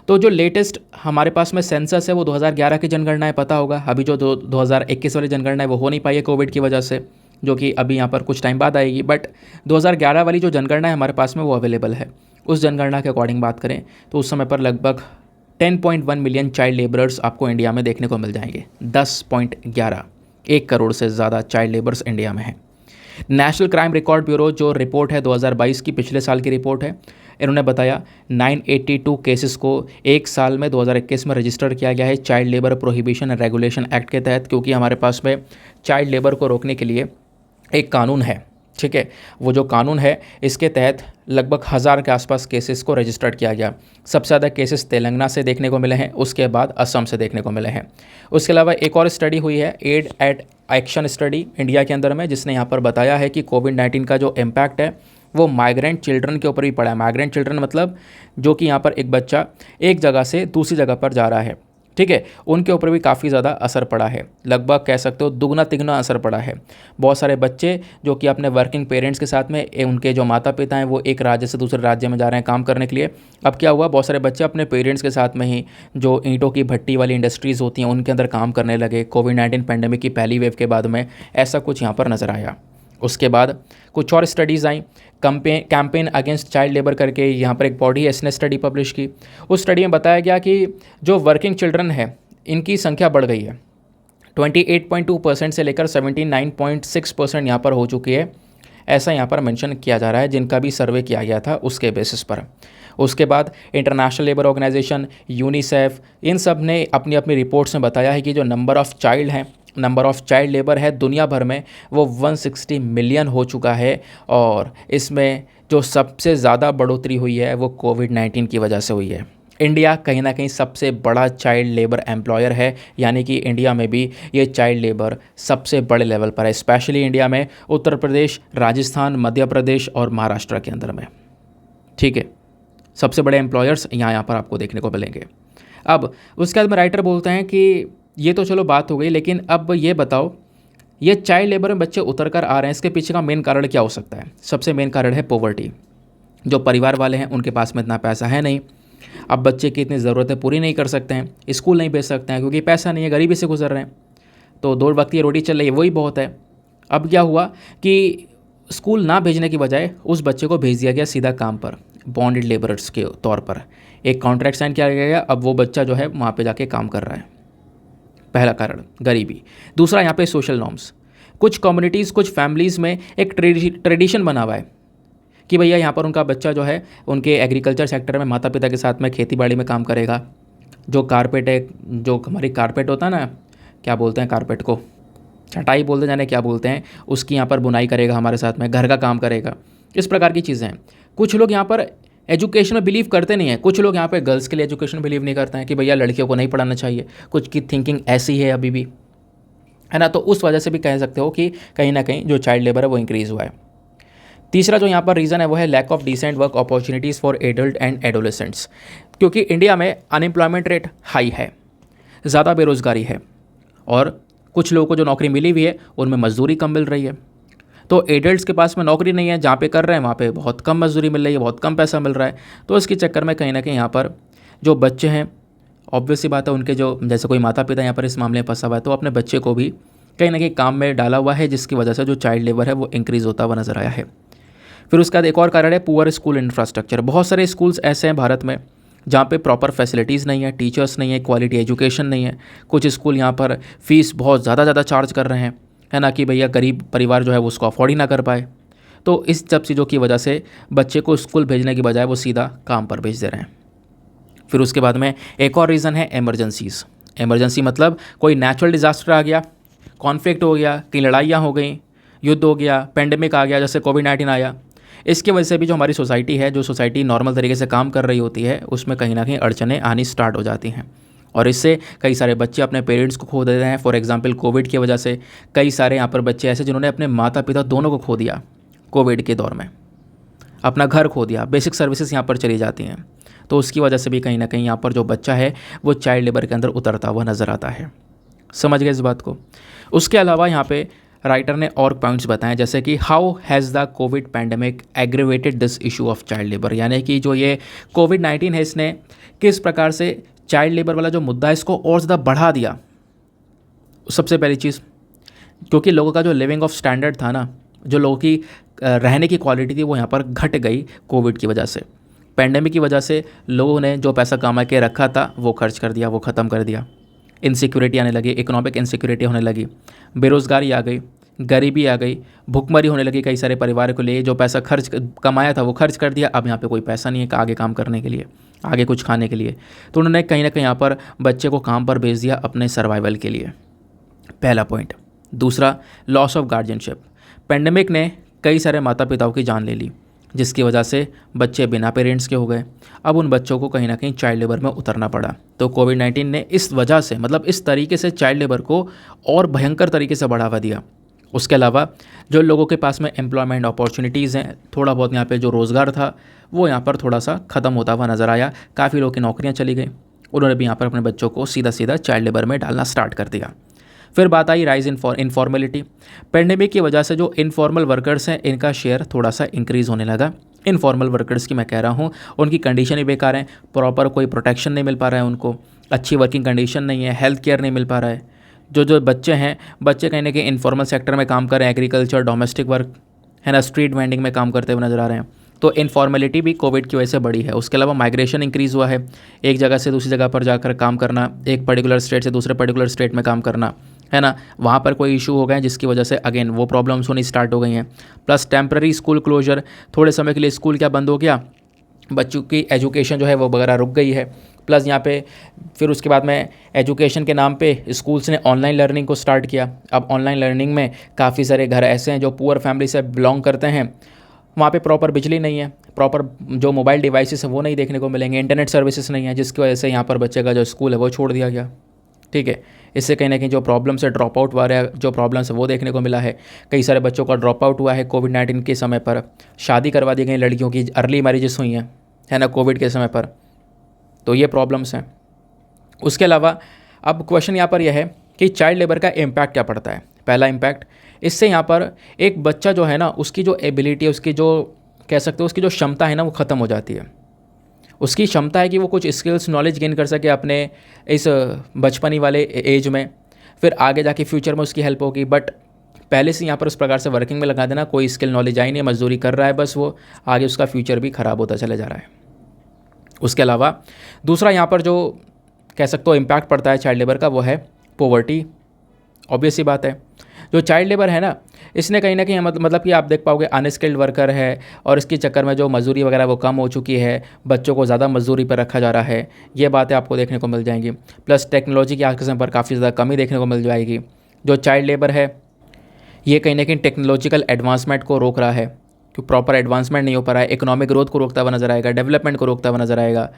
तो जो लेटेस्ट हमारे पास में सेंसस है वो 2011 की जनगणना है, पता होगा। अभी जो 2021 वाली जनगणना है वो हो नहीं पाई है कोविड की वजह से, जो कि अभी यहाँ पर कुछ टाइम बाद आएगी। बट 2011 वाली जो जनगणना है हमारे पास में वो अवेलेबल है। उस जनगणना के अकॉर्डिंग बात करें तो उस समय पर लगभग 10.1 मिलियन चाइल्ड लेबरर्स आपको इंडिया में देखने को मिल जाएंगे। 10.11, 1 करोड़ से ज़्यादा चाइल्ड लेबर्स इंडिया में हैं। नेशनल क्राइम रिकॉर्ड ब्यूरो जो रिपोर्ट है 2022 की, पिछले साल की रिपोर्ट है, इन्होंने बताया 982 केसेस को एक साल में 2021 में रजिस्टर किया गया है child labour prohibition and regulation act के तहत, क्योंकि हमारे पास में चाइल्ड लेबर को रोकने के लिए एक कानून है, ठीक है। वो जो कानून है इसके तहत लगभग 1000 के आसपास केसेस को रजिस्टर्ड किया गया। सबसे ज़्यादा केसेस तेलंगाना से देखने को मिले हैं, उसके बाद असम से देखने को मिले हैं। उसके अलावा एक और स्टडी हुई है, Aide et Action study India के अंदर में, जिसने यहाँ पर बताया है कि कोविड-19 का जो इम्पैक्ट है वो माइग्रेंट चिल्ड्रन के ऊपर भी पड़ा है। माइग्रेंट चिल्ड्रन मतलब जो कि यहाँ पर एक बच्चा एक जगह से दूसरी जगह पर जा रहा है, ठीक है, उनके ऊपर भी काफ़ी ज़्यादा असर पड़ा है। लगभग कह सकते हो दुगना तिगुना असर पड़ा है। बहुत सारे बच्चे जो कि अपने वर्किंग पेरेंट्स के साथ में, उनके जो माता पिता हैं वो एक राज्य से दूसरे राज्य में जा रहे हैं काम करने के लिए। अब क्या हुआ, बहुत सारे बच्चे अपने पेरेंट्स के साथ में ही जो ईंटों की भट्टी वाली इंडस्ट्रीज़ होती हैं उनके अंदर काम करने लगे। कोविड-19 पैंडेमिक की पहली वेव के बाद में ऐसा कुछ यहाँ पर नज़र आया। उसके बाद कुछ और स्टडीज़ आई, कैंपेन अगेंस्ट चाइल्ड लेबर करके यहाँ पर एक बॉडी है, इसने स्टडी पब्लिश की। उस स्टडी में बताया गया कि जो वर्किंग चिल्ड्रन है इनकी संख्या बढ़ गई है, 28.2% से लेकर 79.6% यहाँ पर हो चुकी है, ऐसा यहाँ पर मेंशन किया जा रहा है, जिनका भी सर्वे किया गया था उसके बेसिस पर। उसके बाद इंटरनेशनल लेबर ऑर्गेनाइजेशन, यूनिसेफ, इन सब ने अपनी अपनी रिपोर्ट्स में बताया है कि जो नंबर ऑफ़ चाइल्ड लेबर है दुनिया भर में वो 160 मिलियन हो चुका है, और इसमें जो सबसे ज़्यादा बढ़ोतरी हुई है वो कोविड-19 की वजह से हुई है। इंडिया कहीं ना कहीं सबसे बड़ा चाइल्ड लेबर एम्प्लॉयर है, यानी कि इंडिया में भी ये चाइल्ड लेबर सबसे बड़े लेवल पर है, स्पेशली इंडिया में उत्तर प्रदेश, राजस्थान, मध्य प्रदेश और महाराष्ट्र के अंदर में, ठीक है। सबसे बड़े एम्प्लॉयर्स यहाँ पर आपको देखने को मिलेंगे। अब उसके बाद में राइटर बोलते हैं कि ये तो चलो बात हो गई, लेकिन अब ये बताओ ये चाइल्ड लेबर में बच्चे उतर कर आ रहे हैं, इसके पीछे का मेन कारण क्या हो सकता है? सबसे मेन कारण है पॉवर्टी। जो परिवार वाले हैं उनके पास में इतना पैसा है नहीं, अब बच्चे की इतनी ज़रूरतें पूरी नहीं कर सकते हैं, स्कूल नहीं भेज सकते हैं क्योंकि पैसा नहीं है, गरीबी से गुजर रहे हैं, तो 2 वक्त की रोटी चल रही है, वही बहुत है। अब क्या हुआ कि स्कूल ना भेजने की बजाय उस बच्चे को भेज दिया गया सीधा काम पर, बॉन्डेड लेबरर्स के तौर पर एक कॉन्ट्रैक्ट साइन किया गया। अब वो बच्चा जो है वहाँ पे जाके काम कर रहा है। पहला कारण गरीबी। दूसरा यहाँ पे सोशल नॉर्म्स। कुछ कम्युनिटीज़, कुछ फैमिलीज़ में एक ट्रेडिशन बना हुआ है कि भैया यहाँ पर उनका बच्चा जो है उनके एग्रीकल्चर सेक्टर में माता पिता के साथ में खेती बाड़ी में काम करेगा। जो कारपेट है, जो हमारी कारपेट होता है ना, क्या बोलते हैं कारपेट को, चटाई बोलते जाने क्या बोलते हैं, उसकी यहाँ पर बुनाई करेगा हमारे साथ में, घर का काम करेगा। इस प्रकार की चीज़ें हैं। कुछ लोग यहाँ पर एजुकेशन में बिलीव करते नहीं हैं। कुछ लोग यहाँ पे गर्ल्स के लिए एजुकेशन बिलीव नहीं करते हैं कि भैया लड़कियों को नहीं पढ़ाना चाहिए। कुछ की थिंकिंग ऐसी है अभी भी, है ना। तो उस वजह से भी कह सकते हो कि कहीं ना कहीं जो चाइल्ड लेबर है वो इंक्रीज़ हुआ है। तीसरा जो यहाँ पर रीज़न है वो है lack of decent work opportunities for adult and adolescents. क्योंकि इंडिया में अनएम्प्लॉयमेंट रेट हाई है, ज़्यादा बेरोज़गारी है, और कुछ लोगों को जो नौकरी मिली हुई है उनमें मजदूरी कम मिल रही है। तो एडल्ट्स के पास में नौकरी नहीं है, जहाँ पे कर रहे हैं वहाँ पे बहुत कम मजदूरी मिल रही है, बहुत कम पैसा मिल रहा है। तो इसके चक्कर में कहीं ना कहीं यहाँ पर जो बच्चे हैं, ऑब्वियस सी बात है, उनके जो जैसे कोई माता पिता यहाँ पर इस मामले में फंसा हुआ है तो अपने बच्चे को भी कहीं ना कहीं काम में डाला हुआ है, जिसकी वजह से जो चाइल्ड लेबर है वो इंक्रीज़ होता हुआ नजर आया है। फिर उसके बाद एक और कारण है पुअर स्कूल इंफ्रास्ट्रक्चर। बहुत सारे स्कूल्स ऐसे हैं भारत में जहाँ पे प्रॉपर फैसिलिटीज़ नहीं है, टीचर्स नहीं है, क्वालिटी एजुकेशन नहीं है। कुछ स्कूल यहाँ पर फ़ीस बहुत ज़्यादा चार्ज कर रहे हैं, है ना, कि भैया गरीब परिवार जो है वो उसको अफोर्ड ही ना कर पाए। तो इस सब चीज़ों की वजह से बच्चे को स्कूल भेजने की बजाय वो सीधा काम पर भेज दे रहे हैं। फिर उसके बाद में एक और रीज़न है एमरजेंसीज़। एमरजेंसी मतलब कोई नेचुरल डिज़ास्टर आ गया, कॉन्फ्लिक्ट हो गया, कहीं लड़ाइयाँ हो गई, युद्ध हो गया, पेंडेमिक आ गया, जैसे कोविड-19 आया। इसकी वजह से भी जो हमारी सोसाइटी है, जो सोसाइटी नॉर्मल तरीके से काम कर रही होती है, उसमें कहीं ना कहीं अड़चनें आनी स्टार्ट हो जाती हैं, और इससे कई सारे बच्चे अपने पेरेंट्स को खो देते हैं। फॉर एग्जांपल कोविड की वजह से कई सारे यहाँ पर बच्चे ऐसे जिन्होंने अपने माता पिता दोनों को खो दिया। कोविड के दौर में अपना घर खो दिया, बेसिक सर्विसेज यहाँ पर चली जाती हैं। तो उसकी वजह से भी कहीं ना कहीं यहाँ पर जो बच्चा है वो चाइल्ड लेबर के अंदर उतरता हुआ नज़र आता है। समझ गए इस बात को। उसके अलावा यहाँ पे राइटर ने और पॉइंट्स बताएं, जैसे कि how has the Covid pandemic aggravated this issue of child labour. यानी कि जो ये कोविड-19 है, इसने किस प्रकार से चाइल्ड लेबर वाला जो मुद्दा है इसको और ज़्यादा बढ़ा दिया। सबसे पहली चीज़, क्योंकि लोगों का जो लिविंग ऑफ स्टैंडर्ड था ना, जो लोगों की रहने की क्वालिटी थी, वो यहाँ पर घट गई कोविड की वजह से। पैंडेमिक की वजह से लोगों ने जो पैसा कमा के रखा था वो खर्च कर दिया, वो ख़त्म कर दिया। इनसिक्योरिटी आने लगी, इकोनॉमिक इनसिक्योरिटी होने लगी, बेरोज़गारी आ गई, गरीबी आ गई, भुखमरी होने लगी। कई सारे परिवार को लिए जो पैसा खर्च कमाया था वो खर्च कर दिया। अब यहाँ पे कोई पैसा नहीं है कि आगे काम करने के लिए, आगे कुछ खाने के लिए। तो उन्होंने कहीं ना कहीं यहाँ पर बच्चे को काम पर भेज दिया अपने सर्वाइवल के लिए। पहला पॉइंट। दूसरा, लॉस ऑफ गार्जियनशिप। पेंडेमिक ने कई सारे माता पिताओं की जान ले ली, जिसकी वजह से बच्चे बिना पेरेंट्स के हो गए। अब उन बच्चों को कहीं ना कहीं चाइल्ड लेबर में उतरना पड़ा। तो कोविड-19 ने इस वजह से, मतलब इस तरीके से चाइल्ड लेबर को और भयंकर तरीके से बढ़ावा दिया। उसके अलावा जो लोगों के पास में एम्प्लॉयमेंट अपॉर्चुनिटीज़ हैं, थोड़ा बहुत यहाँ पे जो रोज़गार था वो यहाँ पर थोड़ा सा ख़त्म होता हुआ नज़र आया। काफ़ी लोगों की नौकरियाँ चली गई, उन्होंने भी यहाँ पर अपने बच्चों को सीधा सीधा चाइल्ड लेबर में डालना स्टार्ट कर दिया। फिर बात आई राइज इन इनफॉर्मेलिटी। पेंडेमिक की वजह से जो इनफॉर्मल वर्कर्स हैं इनका शेयर थोड़ा सा इंक्रीज़ होने लगा। इनफॉर्मल वर्कर्स की मैं कह रहा हूँ, उनकी कंडीशन ही बेकार है, प्रॉपर कोई प्रोटेक्शन नहीं मिल पा रहा है उनको, अच्छी वर्किंग कंडीशन नहीं है, हेल्थ केयर नहीं मिल पा रहा है। जो बच्चे हैं, बच्चे कहीं ना कहीं इनफॉर्मल सेक्टर में काम कर रहे हैं, एग्रीकल्चर, डोमेस्टिक वर्क, है ना, स्ट्रीट वेंडिंग में काम करते हुए नजर आ रहे हैं। तो इनफॉर्मेलिटी भी कोविड की वजह से बढ़ी है। उसके अलावा माइग्रेशन इंक्रीज़ हुआ है, एक जगह से दूसरी जगह पर जाकर काम करना, एक पर्टिकुलर स्टेट से दूसरे पर्टिकुलर स्टेट में काम करना, है ना। वहाँ पर कोई इशू हो गए जिसकी वजह से अगेन वो प्रॉब्लम्स होनी स्टार्ट हो गई हैं। प्लस टेम्प्रेरी स्कूल क्लोजर, थोड़े समय के लिए स्कूल क्या बंद हो गया, बच्चों की एजुकेशन जो है वो वगैरह रुक गई है। प्लस यहाँ पे फिर उसके बाद में एजुकेशन के नाम पे स्कूल्स ने ऑनलाइन लर्निंग को स्टार्ट किया। अब ऑनलाइन लर्निंग में काफ़ी सारे घर ऐसे हैं जो पुअर फैमिली से बिलोंग करते हैं, वहाँ पे प्रॉपर बिजली नहीं है, प्रॉपर जो मोबाइल डिवाइसेस हैं वो नहीं देखने को मिलेंगे, इंटरनेट सर्विसेज नहीं है, जिसकी वजह से यहाँ पर बच्चे का जो स्कूल है वो छोड़ दिया गया। ठीक है, इससे कहीं ना कहीं जो प्रॉब्लम्स है, ड्रॉप आउट वाले जो प्रॉब्लम्स है वो देखने को मिला है। कई सारे बच्चों का ड्रॉप आउट हुआ है कोविड-19 के समय पर, शादी करवा दी गई लड़कियों की, अर्ली मैरिजेस हुई हैं, है ना, कोविड के समय पर। तो ये प्रॉब्लम्स हैं। उसके अलावा अब क्वेश्चन यहाँ पर यह है कि चाइल्ड लेबर का इम्पैक्ट क्या पड़ता है। पहला इम्पैक्ट, इससे यहाँ पर एक बच्चा जो है ना, उसकी जो एबिलिटी है, उसकी जो कह सकते हो उसकी जो क्षमता है ना, वो ख़त्म हो जाती है। उसकी क्षमता है कि वो कुछ स्किल्स नॉलेज गेन कर सके अपने इस बचपनी वाले एज में, फिर आगे जाके फ्यूचर में उसकी हेल्प होगी। बट पहले से यहाँ पर उस प्रकार से वर्किंग में लगा देना, कोई स्किल नॉलेज आई नहीं, मजदूरी कर रहा है बस, वो आगे उसका फ्यूचर भी ख़राब होता चला जा रहा है। उसके अलावा दूसरा यहाँ पर जो कह सकते हो इम्पैक्ट पड़ता है चाइल्ड लेबर का, वो है पॉवर्टी। ऑब्वियस सी बात है, जो चाइल्ड लेबर है ना, इसने कहीं ना कहीं मतलब कि आप देख पाओगे अनस्किल्ड वर्कर है और इसके चक्कर में जो मजदूरी वगैरह वो कम हो चुकी है, बच्चों को ज़्यादा मजदूरी पर रखा जा रहा है, ये बातें आपको देखने को मिल जाएंगी। प्लस टेक्नोलॉजी की आज पर काफ़ी ज़्यादा कमी देखने को मिल जाएगी। जो चाइल्ड लेबर है ये कहीं ना कहीं टेक्नोलॉजिकल एडवांसमेंट को रोक रहा है, कि प्रॉपर एडवांसमेंट नहीं हो पा रहा है, इकोनॉमिक ग्रोथ को रोकता हुआ नजर आएगा, डेवलपमेंट को रोकता हुआ नजर आएगा।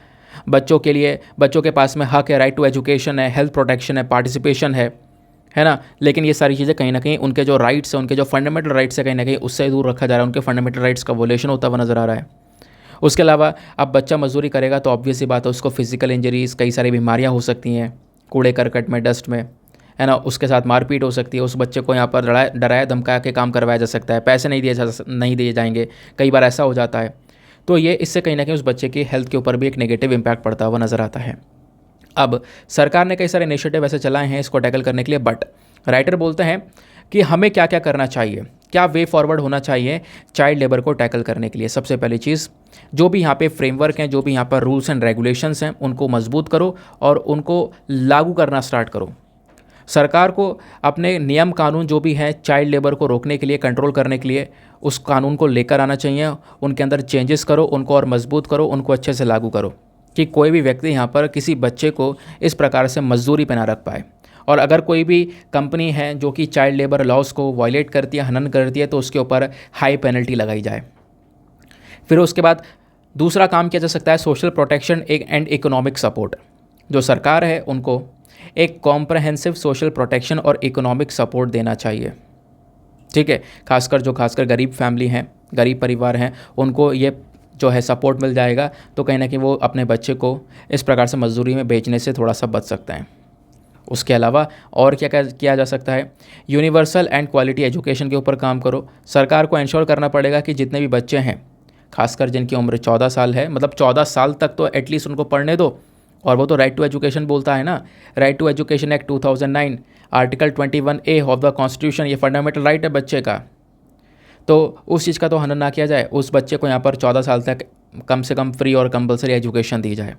बच्चों के लिए, बच्चों के पास में हक है, राइट टू एजुकेशन है, हेल्थ प्रोटेक्शन है, पार्टिसिपेशन है ना, लेकिन ये सारी चीज़ें कहीं ना कहीं उनके जो राइट्स हैं, उनके जो फंडामेंटल राइट्स है, कहीं ना कहीं उससे दूर रखा जा रहा है, उनके फंडामेंटल राइट्स का वोलेशन होता हुआ नजर आ रहा है। उसके अलावा अब बच्चा मजदूरी करेगा तो ऑब्वियस सी बात है उसको फिजिकल इंजरीज, कई सारी बीमारियाँ हो सकती हैं, कूड़े करकट में, डस्ट में, है ना, उसके साथ मारपीट हो सकती है, उस बच्चे को यहाँ पर डराया धमकाया के काम करवाया जा सकता है, पैसे नहीं दिए जाएंगे, कई बार ऐसा हो जाता है। तो ये इससे कहीं ना कहीं उस बच्चे की हेल्थ के ऊपर भी एक नेगेटिव इम्पैक्ट पड़ता हुआ नज़र आता है। अब सरकार ने कई सारे इनिशिएटिव ऐसे चलाए हैं इसको टैकल करने के लिए, बट राइटर बोलते हैं कि हमें क्या क्या करना चाहिए, क्या वे फॉरवर्ड होना चाहिए चाइल्ड लेबर को टैकल करने के लिए। सबसे पहली चीज़, जो भी यहाँ पे फ्रेमवर्क हैं, जो भी यहाँ पर रूल्स एंड रेगुलेशंस हैं, उनको मजबूत करो और उनको लागू करना स्टार्ट करो। सरकार को अपने नियम कानून जो भी हैं चाइल्ड लेबर को रोकने के लिए, कंट्रोल करने के लिए, उस कानून को लेकर आना चाहिए, उनके अंदर चेंजेस करो, उनको और मजबूत करो, उनको अच्छे से लागू करो कि कोई भी व्यक्ति यहाँ पर किसी बच्चे को इस प्रकार से मजदूरी पे ना रख पाए। और अगर कोई भी कंपनी है जो कि चाइल्ड लेबर लॉज को वायलेट करती है, हनन करती है, तो उसके ऊपर हाई पेनल्टी लगाई जाए। फिर उसके बाद दूसरा काम किया जा सकता है social protection and economic support. जो सरकार है उनको एक कॉम्प्रहेंसिव सोशल प्रोटेक्शन और इकोनॉमिक सपोर्ट देना चाहिए, ठीक है। खासकर गरीब फैमिली हैं, गरीब परिवार हैं, उनको ये जो है सपोर्ट मिल जाएगा तो कहीं ना कहीं वो अपने बच्चे को इस प्रकार से मजदूरी में बेचने से थोड़ा सा बच सकते हैं। उसके अलावा और क्या किया जा सकता है, यूनिवर्सल एंड क्वालिटी एजुकेशन के ऊपर काम करो। सरकार को इंश्योर करना पड़ेगा कि जितने भी बच्चे हैं, खासकर जिनकी उम्र 14 साल है, मतलब 14 साल तक तो एटलीस्ट उनको पढ़ने दो। और वो तो राइट टू एजुकेशन बोलता है ना, right to education act 2009 article 21A of the constitution, ये फंडामेंटल राइट है बच्चे का। तो उस चीज़ का तो हनन ना किया जाए, उस बच्चे को यहाँ पर 14 साल तक कम से कम फ्री और कंपलसरी एजुकेशन दी जाए।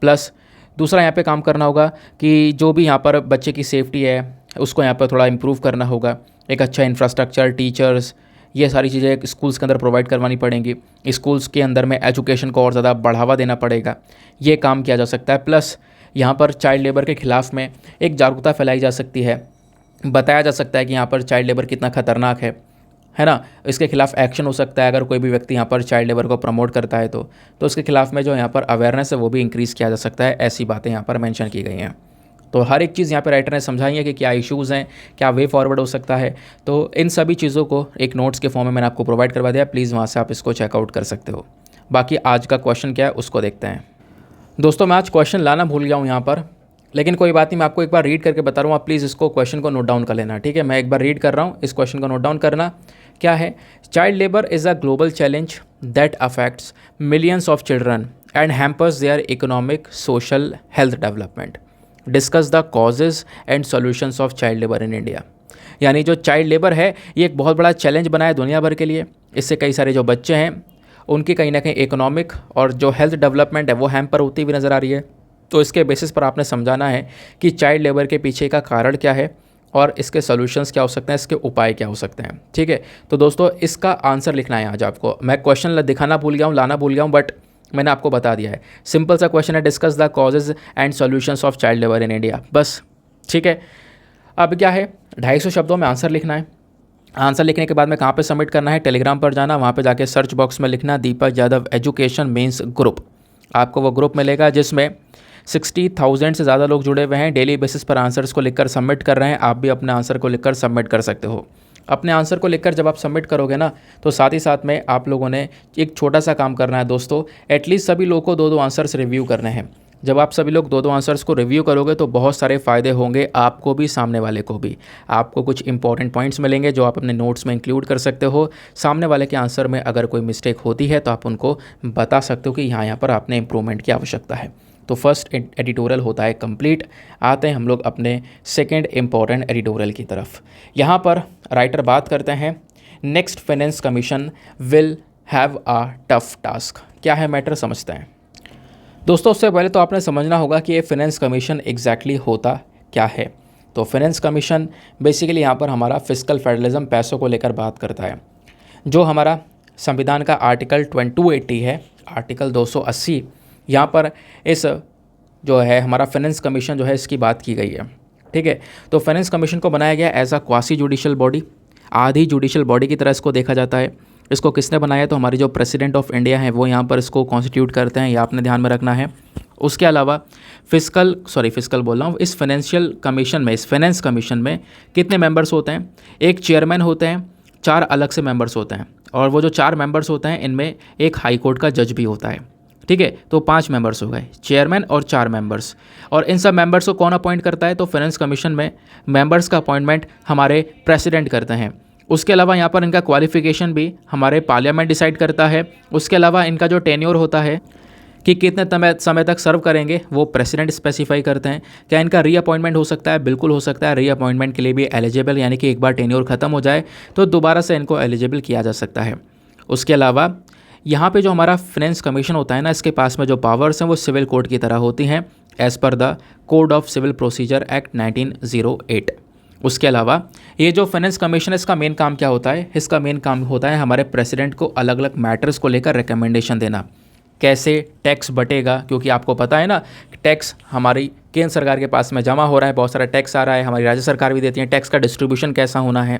प्लस दूसरा यहाँ पे काम करना होगा कि जो भी यहाँ पर बच्चे की सेफ्टी है उसको यहाँ पर थोड़ा इम्प्रूव करना होगा। एक अच्छा इंफ्रास्ट्रक्चर, टीचर्स, ये सारी चीज़ें स्कूल्स के अंदर प्रोवाइड करवानी पड़ेंगी। स्कूल्स के अंदर में एजुकेशन को और ज़्यादा बढ़ावा देना पड़ेगा, ये काम किया जा सकता है। प्लस यहाँ पर चाइल्ड लेबर के ख़िलाफ़ में एक जागरूकता फैलाई जा सकती है, बताया जा सकता है कि यहाँ पर चाइल्ड लेबर कितना खतरनाक है ना। इसके खिलाफ एक्शन हो सकता है अगर कोई भी व्यक्ति यहाँ पर चाइल्ड लेबर को प्रमोट करता है तो उसके खिलाफ में जो यहाँ पर अवेयरनेस है वो भी इंक्रीज़ किया जा सकता है। ऐसी बातें यहाँ पर मेंशन की गई हैं। तो हर एक चीज़ यहाँ पे राइटर ने समझाई है कि क्या इश्यूज़ हैं, क्या वे फॉरवर्ड हो सकता है। तो इन सभी चीज़ों को एक नोट्स के फॉर्म में मैंने आपको प्रोवाइड करवा दिया, प्लीज़ वहाँ से आप इसको चेकआउट कर सकते हो। बाकी आज का क्वेश्चन क्या है उसको देखते हैं। दोस्तों मैं आज क्वेश्चन लाना भूल गया हूँ यहाँ पर, लेकिन कोई बात नहीं, मैं आपको एक बार रीड करके बता रहा हूँ, आप प्लीज़ इसको क्वेश्चन को नोट डाउन कर लेना, ठीक है। मैं एक बार रीड कर रहा हूँ, इस क्वेश्चन को नोट डाउन करना। क्या है, child labour is a global challenge that affects millions of children and hampers their economic, social, health development. Discuss the causes and solutions of child labour in India. यानी जो child labour है ये एक बहुत बड़ा चैलेंज बना है दुनिया भर के लिए। इससे कई सारे जो बच्चे हैं उनकी कहीं ना कहीं इकोनॉमिक और जो हेल्थ डेवलपमेंट है वो हैम्पर होती हुई नज़र आ रही है। तो इसके बेसिस पर आपने समझाना है कि चाइल्ड लेबर के पीछे का कारण क्या है और इसके सॉल्यूशंस क्या हो सकते हैं, इसके उपाय क्या हो सकते हैं, ठीक है। तो दोस्तों इसका आंसर लिखना है आज आपको। मैं क्वेश्चन दिखाना भूल गया हूँ, लाना भूल गया हूँ, बट मैंने आपको बता दिया है। सिंपल सा क्वेश्चन है, discuss the causes and solutions of child labour in India, बस, ठीक है। अब क्या है, 250 शब्दों में आंसर लिखना है। आंसर लिखने के बाद में कहाँ पे सबमिट करना है, टेलीग्राम पर जाना, वहाँ पे जाके सर्च बॉक्स में लिखना Deepak Yadav education means group. आपको वो ग्रुप मिलेगा जिसमें 60,000 से ज़्यादा लोग जुड़े हुए हैं, डेली बेसिस पर आंसर्स को लिखकर सबमिट कर रहे हैं। आप भी अपने आंसर को लिखकर सबमिट कर सकते हो। अपने आंसर को लिखकर जब आप सबमिट करोगे ना, तो साथ ही साथ में आप लोगों ने एक छोटा सा काम करना है दोस्तों, एटलीस्ट सभी लोगों को 2-2 आंसर्स रिव्यू करने हैं। जब आप सभी लोग 2-2 आंसर्स को रिव्यू करोगे तो बहुत सारे फ़ायदे होंगे, आपको भी सामने वाले को भी। आपको कुछ इंपॉर्टेंट पॉइंट्स मिलेंगे जो आप अपने नोट्स में इंक्लूड कर सकते हो। सामने वाले के आंसर में अगर कोई मिस्टेक होती है तो आप उनको बता सकते हो कि यहाँ पर आपने इंप्रूवमेंट की आवश्यकता है। तो फर्स्ट एडिटोरियल होता है कंप्लीट। आते हैं हम लोग अपने सेकेंड इम्पॉर्टेंट एडिटोरियल की तरफ। यहाँ पर राइटर बात करते हैं, next finance commission will have a tough task. क्या है मैटर, समझते हैं। दोस्तों उससे पहले तो आपने समझना होगा कि ये फाइनेंस कमीशन एग्जैक्टली होता क्या है। तो फाइनेंस कमीशन बेसिकली यहाँ पर हमारा फिस्कल फेडरलिज्म पैसों को लेकर बात करता है। जो हमारा संविधान का आर्टिकल 280 है, आर्टिकल 280, यहाँ पर इस जो है हमारा फाइनेंस कमीशन जो है इसकी बात की गई है। ठीक है, तो फाइनेंस कमीशन को बनाया गया as a quasi judicial body, आधी जुडिशियल बॉडी की तरह इसको देखा जाता है। इसको किसने बनाया? तो हमारी जो प्रेसिडेंट ऑफ इंडिया है वो यहाँ पर इसको कॉन्स्टिट्यूट करते हैं, ये आपने ध्यान में रखना है। उसके अलावा फिस्कल बोल रहा हूँ, इस फाइनेंस कमीशन में कितने मेंबर्स होते हैं? एक चेयरमैन होते हैं, 4 अलग से मेंबर्स होते हैं, और वो जो 4 मेंबर्स होते हैं इनमें एक हाई कोर्ट का जज भी होता है। ठीक है, तो 5 मेंबर्स हो गए, चेयरमैन और 4 मेंबर्स। और इन सब मेंबर्स को कौन अपॉइंट करता है? तो फाइनेंस कमीशन में मेंबर्स का अपॉइंटमेंट हमारे प्रेसिडेंट करते हैं। उसके अलावा यहाँ पर इनका क्वालिफिकेशन भी हमारे पार्लियामेंट डिसाइड करता है। उसके अलावा इनका जो टेन्योर होता है कि कितने समय तक सर्व करेंगे वो प्रेसिडेंट स्पेसिफाई करते हैं। क्या इनका रीअपॉइंटमेंट हो सकता है? बिल्कुल हो सकता है। रीअपॉइंटमेंट के लिए भी एलिजिबल, यानी कि एक बार टेन्योर खत्म हो जाए तो दोबारा से इनको एलिजिबल किया जा सकता है। उसके अलावा यहाँ पे जो हमारा फाइनेंस कमीशन होता है ना, इसके पास में जो पावर्स हैं वो सिविल कोर्ट की तरह होती हैं as per the code of civil procedure act 1908। उसके अलावा ये जो फाइनेंस कमीशन है इसका मेन काम क्या होता है? इसका मेन काम होता है हमारे प्रेसिडेंट को अलग अलग मैटर्स को लेकर रिकमेंडेशन देना। कैसे टैक्स बटेगा, क्योंकि आपको पता है ना टैक्स हमारी केंद्र सरकार के पास में जमा हो रहा है, बहुत सारा टैक्स आ रहा है, हमारी राज्य सरकार भी देती है, टैक्स का डिस्ट्रीब्यूशन कैसा होना है।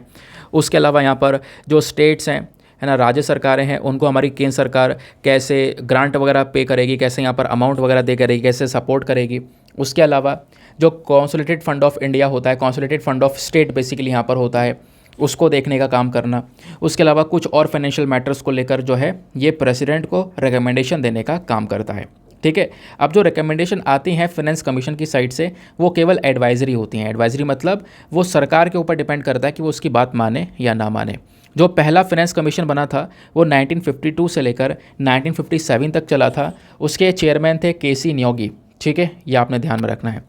उसके अलावा यहाँ पर जो स्टेट्स हैं है ना, राज्य सरकारें हैं, उनको हमारी केंद्र सरकार कैसे ग्रांट वगैरह पे करेगी, कैसे यहाँ पर अमाउंट वगैरह दे करेगी, कैसे सपोर्ट करेगी। उसके अलावा जो कॉन्सोलिडेटेड फंड ऑफ इंडिया होता है, consolidated fund of state basically यहाँ पर होता है, उसको देखने का काम करना। उसके अलावा कुछ और फाइनेंशियल मैटर्स को लेकर जो है ये प्रेसिडेंट को रिकमेंडेशन देने का काम करता है। ठीक है, अब जो रिकमेंडेशन आती हैं फाइनेंस कमीशन की साइड से वो केवल एडवाइजरी होती हैं। एडवाइजरी मतलब वो सरकार के ऊपर डिपेंड करता है कि वो उसकी बात माने या ना माने। जो पहला फाइनेंस कमीशन बना था वो 1952 से लेकर 1957 तक चला था। उसके चेयरमैन थे केसी न्योगी। ठीक है, ये आपने ध्यान में रखना है।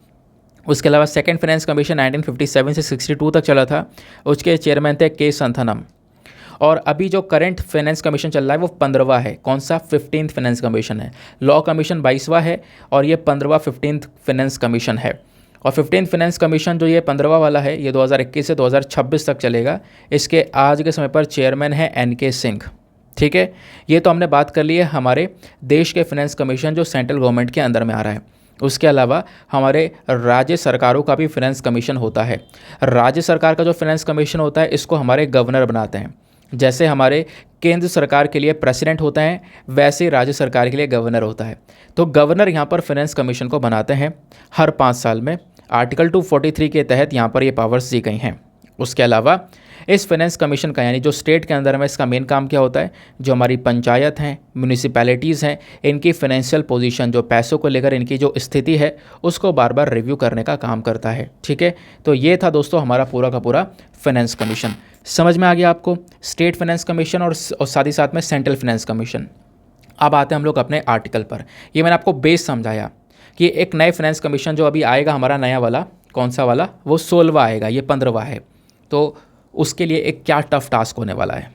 उसके अलावा सेकंड फाइनेंस कमीशन 1957 से 62 तक चला था, उसके चेयरमैन थे के संथनम। और अभी जो करंट फाइनेंस कमीशन चल रहा है वो 15वां है। कौन सा? 15th फाइनेंस कमीशन है। लॉ कमीशन 22वां है और ये 15वां 15th फाइनेंस कमीशन है। और 15th फाइनेंस कमीशन जो ये 15वां वाला है ये 2021 से 2026 तक चलेगा। इसके आज के समय पर चेयरमैन है NK सिंह। ठीक है, ये तो हमने बात कर ली है हमारे देश के फाइनेंस कमीशन जो सेंट्रल गवर्नमेंट के अंदर में आ रहा है। उसके अलावा हमारे राज्य सरकारों का भी फाइनेंस कमीशन होता है। राज्य सरकार का जो फाइनेंस कमीशन होता है इसको हमारे गवर्नर बनाते हैं। जैसे हमारे केंद्र सरकार के लिए प्रेसिडेंट होता है वैसे राज्य सरकार के लिए गवर्नर होता है। तो गवर्नर यहाँ पर फाइनेंस कमीशन को बनाते हैं हर 5 साल में। आर्टिकल 243 के तहत यहाँ पर ये पावर्स दी गई हैं। उसके अलावा इस फाइनेंस कमीशन का यानी जो स्टेट के अंदर में इसका मेन काम क्या होता है? जो हमारी पंचायत हैं, म्यूनिसिपैलिटीज़ हैं, इनकी फाइनेंशियल पोजीशन, जो पैसों को लेकर इनकी जो स्थिति है उसको बार बार रिव्यू करने का काम करता है। ठीक है, तो ये था दोस्तों हमारा पूरा का पूरा फाइनेंस कमीशन। समझ में आ गया आपको? स्टेट फाइनेंस कमीशन और साथ ही साथ में सेंट्रल फाइनेंस कमीशन। अब आते हैं हम लोग अपने आर्टिकल पर। ये मैंने आपको बेस समझाया कि एक नए फाइनेंस कमीशन जो अभी आएगा हमारा नया वाला, कौन सा वाला? वो 16वां आएगा, ये 15वां है। तो उसके लिए एक क्या टफ टास्क होने वाला है।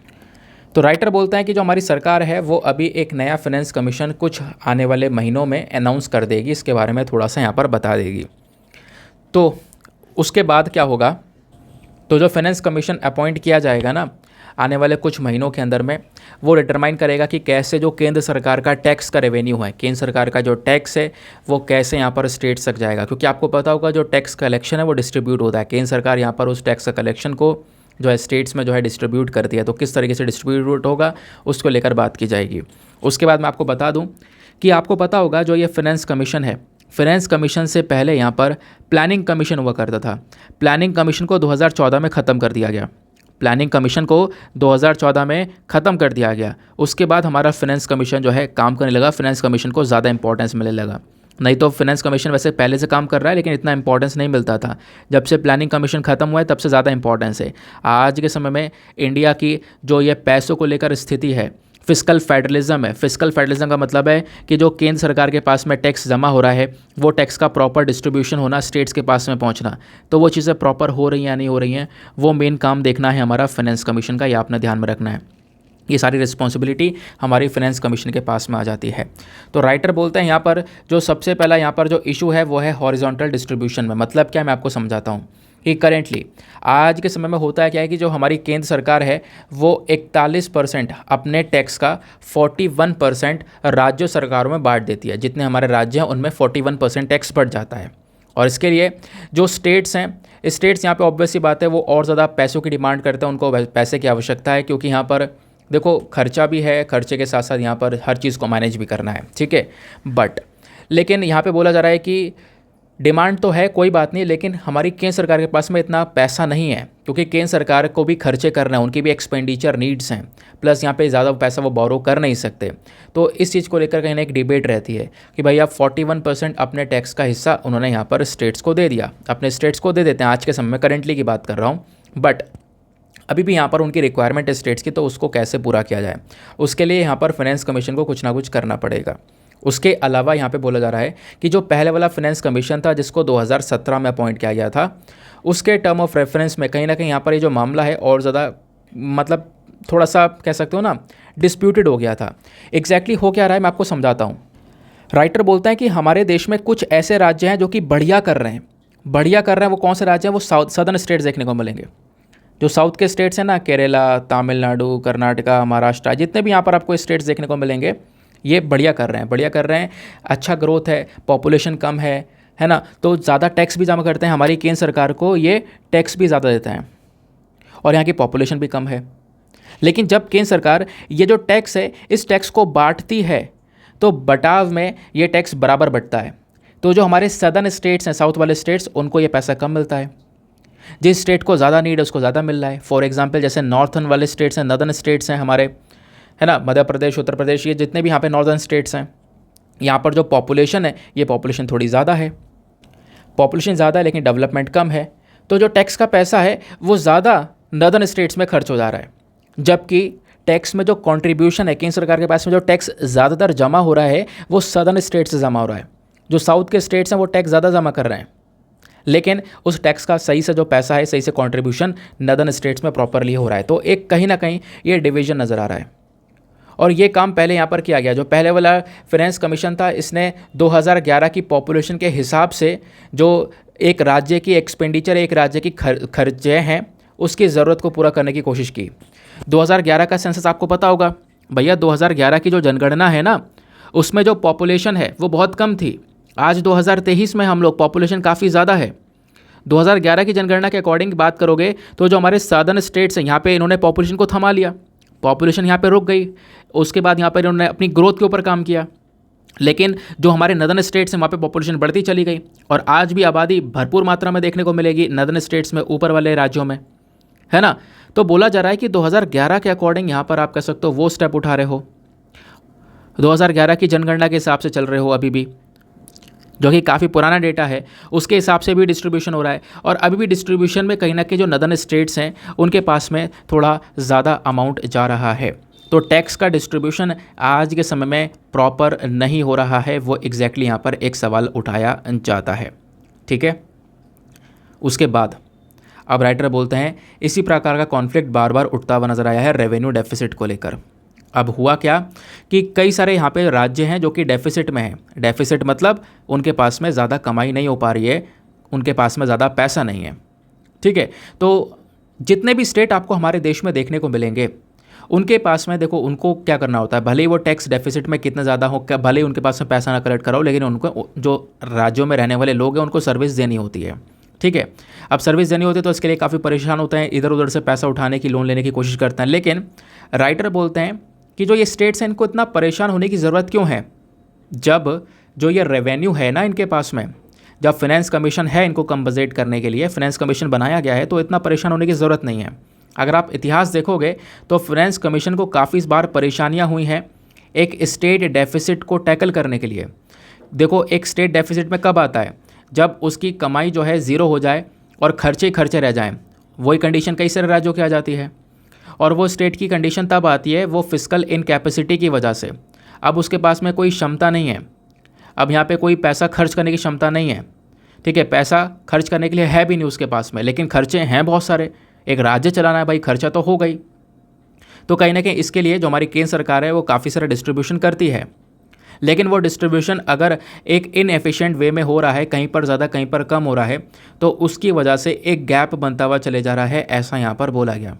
तो राइटर बोलते हैं कि जो हमारी सरकार है वो अभी एक नया फाइनेंस कमीशन कुछ आने वाले महीनों में अनाउंस कर देगी, इसके बारे में थोड़ा सा यहाँ पर बता देगी। तो उसके बाद क्या होगा? तो जो फाइनेंस कमीशन अपॉइंट किया जाएगा ना आने वाले कुछ महीनों के अंदर में, वो डिटरमाइन करेगा कि कैसे जो केंद्र सरकार का टैक्स का रेवेन्यू है, केंद्र सरकार का जो टैक्स है वो कैसे यहाँ पर स्टेट तक जाएगा। क्योंकि आपको पता होगा जो टैक्स कलेक्शन है वो डिस्ट्रीब्यूट होता है। केंद्र सरकार यहाँ पर उस टैक्स का कलेक्शन को जो है स्टेट्स में जो है डिस्ट्रीब्यूट करती है। तो किस तरीके से डिस्ट्रीब्यूट होगा उसको लेकर बात की जाएगी। उसके बाद मैं आपको बता दूँ कि आपको पता होगा जो ये फाइनेंस कमीशन है, फाइनेंस कमीशन से पहले यहाँ पर प्लानिंग कमीशन हुआ करता था। प्लानिंग कमीशन को 2014 में ख़त्म कर दिया गया। प्लानिंग कमीशन को 2014 में ख़त्म कर दिया गया। उसके बाद हमारा फाइनेंस कमीशन जो है काम करने लगा, फाइनेंस कमीशन को ज़्यादा इंपॉर्टेंस मिलने लगा। नहीं तो फाइनेंस कमीशन वैसे पहले से काम कर रहा है लेकिन इतना इंपॉर्टेंस नहीं मिलता था। जब से प्लानिंग कमीशन ख़त्म हुआ है तब से ज़्यादा इंपॉर्टेंस है। आज के समय में इंडिया की जो ये पैसों को लेकर स्थिति है, फिस्कल फेडरलिज्म है। फिस्कल फेडरलिज्म का मतलब है कि जो केंद्र सरकार के पास में टैक्स जमा हो रहा है वो टैक्स का प्रॉपर डिस्ट्रीब्यूशन होना, स्टेट्स के पास में पहुंचना। तो वो चीज़ें प्रॉपर हो रही हैं या नहीं हो रही हैं, वो मेन काम देखना है हमारा फाइनेंस कमीशन का। ये आपने ध्यान में रखना है। ये सारी रिस्पॉन्सिबिलिटी हमारी फाइनेंस कमीशन के पास में आ जाती है। तो राइटर बोलते हैं यहाँ पर जो सबसे पहला यहाँ पर जो इशू है वो है हॉरिजॉन्टल डिस्ट्रीब्यूशन में। मतलब क्या, मैं आपको समझाता हूँ। कि करेंटली आज के समय में होता है क्या है कि जो हमारी केंद्र सरकार है वो 41% अपने टैक्स का 41% राज्य सरकारों में बांट देती है। जितने हमारे राज्य हैं उनमें 41% टैक्स बढ़ जाता है। और इसके लिए जो स्टेट्स हैं, स्टेट्स यहाँ पे ऑब्वियस सी बात है वो और ज़्यादा पैसों की डिमांड करते हैं, उनको पैसे की आवश्यकता है, क्योंकि यहाँ पर देखो खर्चा भी है, खर्चे के साथ साथ यहाँ पर हर चीज़ को मैनेज भी करना है, ठीक है। बट लेकिन यहाँ पे बोला जा रहा है कि डिमांड तो है, कोई बात नहीं, लेकिन हमारी केंद्र सरकार के पास में इतना पैसा नहीं है, क्योंकि केंद्र सरकार को भी खर्चे करना है, उनकी भी एक्सपेंडिचर नीड्स हैं, प्लस यहाँ पे ज़्यादा पैसा वो बोरो कर नहीं सकते। तो इस चीज़ को लेकर कहीं ना एक डिबेट रहती है कि भाई आप 41% अपने टैक्स का हिस्सा उन्होंने यहाँ पर स्टेट्स को दे दिया, अपने स्टेट्स को दे देते हैं आज के समय में, करेंटली की बात कर रहा हूँ। बट अभी भी यहाँ पर उनकी रिक्वायरमेंट है स्टेट्स की, तो उसको कैसे पूरा किया जाए, उसके लिए यहाँ पर फाइनेंस कमीशन को कुछ ना कुछ करना पड़ेगा। उसके अलावा यहाँ पे बोला जा रहा है कि जो पहले वाला फाइनेंस कमीशन था जिसको 2017 में अपॉइंट किया गया था, उसके टर्म ऑफ रेफरेंस में कहीं ना कहीं यहाँ पर ये जो मामला है और ज़्यादा मतलब थोड़ा सा कह सकते हो ना डिस्प्यूटेड हो गया था। एग्जैक्टली हो क्या रहा है मैं आपको समझाता हूँ। राइटर बोलता है कि हमारे देश में कुछ ऐसे राज्य हैं जो कि बढ़िया कर रहे हैं। बढ़िया कर रहे हैं वो कौन से राज्य हैं? वो सदर्न स्टेट्स देखने को मिलेंगे। जो साउथ के स्टेट्स हैं ना, केरला, तमिलनाडु, कर्नाटका, महाराष्ट्र, जितने भी यहाँ पर आपको स्टेट्स देखने को मिलेंगे, ये बढ़िया कर रहे हैं, बढ़िया कर रहे हैं, अच्छा ग्रोथ है, पॉपुलेशन कम है ना, तो ज़्यादा टैक्स भी जमा करते हैं, हमारी केंद्र सरकार को ये टैक्स भी ज़्यादा देते हैं और यहाँ की पॉपुलेशन भी कम है। लेकिन जब केंद्र सरकार ये जो टैक्स है इस टैक्स को बांटती है तो बटाव में ये टैक्स बराबर बंटता है। तो जो हमारे सदर्न स्टेट्स हैं, साउथ वाले स्टेट्स, उनको ये पैसा कम मिलता है। जिस स्टेट को ज़्यादा नीड है उसको ज़्यादा मिल रहा है। फॉर एग्जांपल जैसे नॉर्थन वाले स्टेट्स हैं, नॉर्दर्न स्टेट्स हैं हमारे, है ना, मध्य प्रदेश, उत्तर प्रदेश, ये जितने भी यहाँ पे नॉर्दर्न स्टेट्स हैं, यहाँ पर जो पॉपुलेशन है ये पॉपुलेशन थोड़ी ज़्यादा है, पॉपुलेशन ज़्यादा है लेकिन डेवलपमेंट कम है। तो जो टैक्स का पैसा है वो ज़्यादा नॉर्दर्न स्टेट्स में खर्च हो जा रहा है, जबकि टैक्स में जो कंट्रीब्यूशन है केंद्र सरकार के पास में जो टैक्स ज़्यादातर जमा हो रहा है वो सदर्न स्टेट से जमा हो रहा है। जो साउथ के स्टेट्स हैं वो टैक्स ज़्यादा जमा कर रहे हैं, लेकिन उस टैक्स का सही से जो पैसा है, सही से कंट्रीब्यूशन नॉर्दर्न स्टेट्स में प्रॉपरली हो रहा है। तो एक कहीं ना कहीं ये डिवीजन नज़र आ रहा है। और ये काम पहले यहाँ पर किया गया, जो पहले वाला फाइनेंस कमीशन था इसने 2011 की पॉपुलेशन के हिसाब से जो एक राज्य की एक्सपेंडिचर, एक राज्य की खर्चे हैं, उसकी ज़रूरत को पूरा करने की कोशिश की। 2011 का सेंसस आपको पता होगा भैया, 2011 की जो जनगणना है ना उसमें जो पॉपुलेशन है वो बहुत कम थी। आज 2023 में हम लोग पॉपुलेशन काफ़ी ज़्यादा है। 2011 की जनगणना के अकॉर्डिंग बात करोगे तो जो हमारे सदर्न स्टेट्स हैं यहाँ पे इन्होंने पॉपुलेशन को थमा लिया, पॉपुलेशन यहाँ पे रुक गई। उसके बाद यहाँ पर इन्होंने अपनी ग्रोथ के ऊपर काम किया, लेकिन जो हमारे नॉर्दर्न स्टेट्स हैं वहाँ पे पॉपुलेशन बढ़ती चली गई और आज भी आबादी भरपूर मात्रा में देखने को मिलेगी नॉर्दर्न स्टेट्स में, ऊपर वाले राज्यों में, है ना। तो बोला जा रहा है कि 2011 के अकॉर्डिंग यहाँ पर आप कह सकते हो वो स्टेप उठा रहे हो, 2011 की जनगणना के हिसाब से चल रहे हो अभी भी, जो कि काफ़ी पुराना डेटा है, उसके हिसाब से भी डिस्ट्रीब्यूशन हो रहा है। और अभी भी डिस्ट्रीब्यूशन में कहीं ना कहीं जो नॉर्दर्न स्टेट्स हैं उनके पास में थोड़ा ज़्यादा अमाउंट जा रहा है। तो टैक्स का डिस्ट्रीब्यूशन आज के समय में प्रॉपर नहीं हो रहा है, वो एग्जैक्टली यहाँ पर एक सवाल उठाया जाता है, ठीक है। उसके बाद अब राइटर बोलते हैं इसी प्रकार का कॉन्फ्लिक्ट बार बार उठता हुआ नजर आया है रेवेन्यू डेफिसिट को लेकर। अब हुआ क्या कि कई सारे यहाँ पे राज्य हैं जो कि डेफिसिट में हैं। डेफिसिट मतलब उनके पास में ज़्यादा कमाई नहीं हो पा रही है, उनके पास में ज़्यादा पैसा नहीं है, ठीक है। तो जितने भी स्टेट आपको हमारे देश में देखने को मिलेंगे उनके पास में देखो उनको क्या करना होता है, भले ही वो टैक्स डेफिसिट में कितना ज़्यादा हो, भले ही उनके पास में पैसा ना कलेक्ट कराओ, लेकिन उनको जो राज्यों में रहने वाले लोग हैं उनको सर्विस देनी होती है, ठीक है। अब सर्विस देनी होती है तो इसके लिए काफ़ी परेशान होते हैं, इधर उधर से पैसा उठाने की, लोन लेने की कोशिश करते हैं। लेकिन राइटर बोलते हैं कि जो ये स्टेट्स हैं इनको इतना परेशान होने की ज़रूरत क्यों है, जब जो ये रेवेन्यू है ना इनके पास में, जब फाइनेंस कमीशन है इनको कंपनसेट करने के लिए, फाइनेंस कमीशन बनाया गया है, तो इतना परेशान होने की ज़रूरत नहीं है। अगर आप इतिहास देखोगे तो फाइनेंस कमीशन को काफ़ी बार परेशानियाँ हुई हैं एक स्टेट डेफिसिट को टैकल करने के लिए। देखो एक स्टेट डेफिसिट में कब आता है, जब उसकी कमाई जो है ज़ीरो हो जाए और खर्चे खर्चे रह जाएं। वही कंडीशन कई सारे राज्यों की आ जाती है, और वो स्टेट की कंडीशन तब आती है वो फिस्कल इनकैपेसिटी की वजह से। अब उसके पास में कोई क्षमता नहीं है, अब यहाँ पे कोई पैसा खर्च करने की क्षमता नहीं है, ठीक है। पैसा खर्च करने के लिए है भी नहीं उसके पास में, लेकिन खर्चे हैं बहुत सारे, एक राज्य चलाना है भाई, खर्चा तो हो गई। तो कहीं ना कहीं इसके लिए जो हमारी केंद्र सरकार है वो काफ़ी सारा डिस्ट्रीब्यूशन करती है, लेकिन वो डिस्ट्रीब्यूशन अगर एक इनएफिशिएंट वे में हो रहा है, कहीं पर ज़्यादा कहीं पर कम हो रहा है, तो उसकी वजह से एक गैप बनता हुआ चले जा रहा है, ऐसा यहाँ पर बोला गया।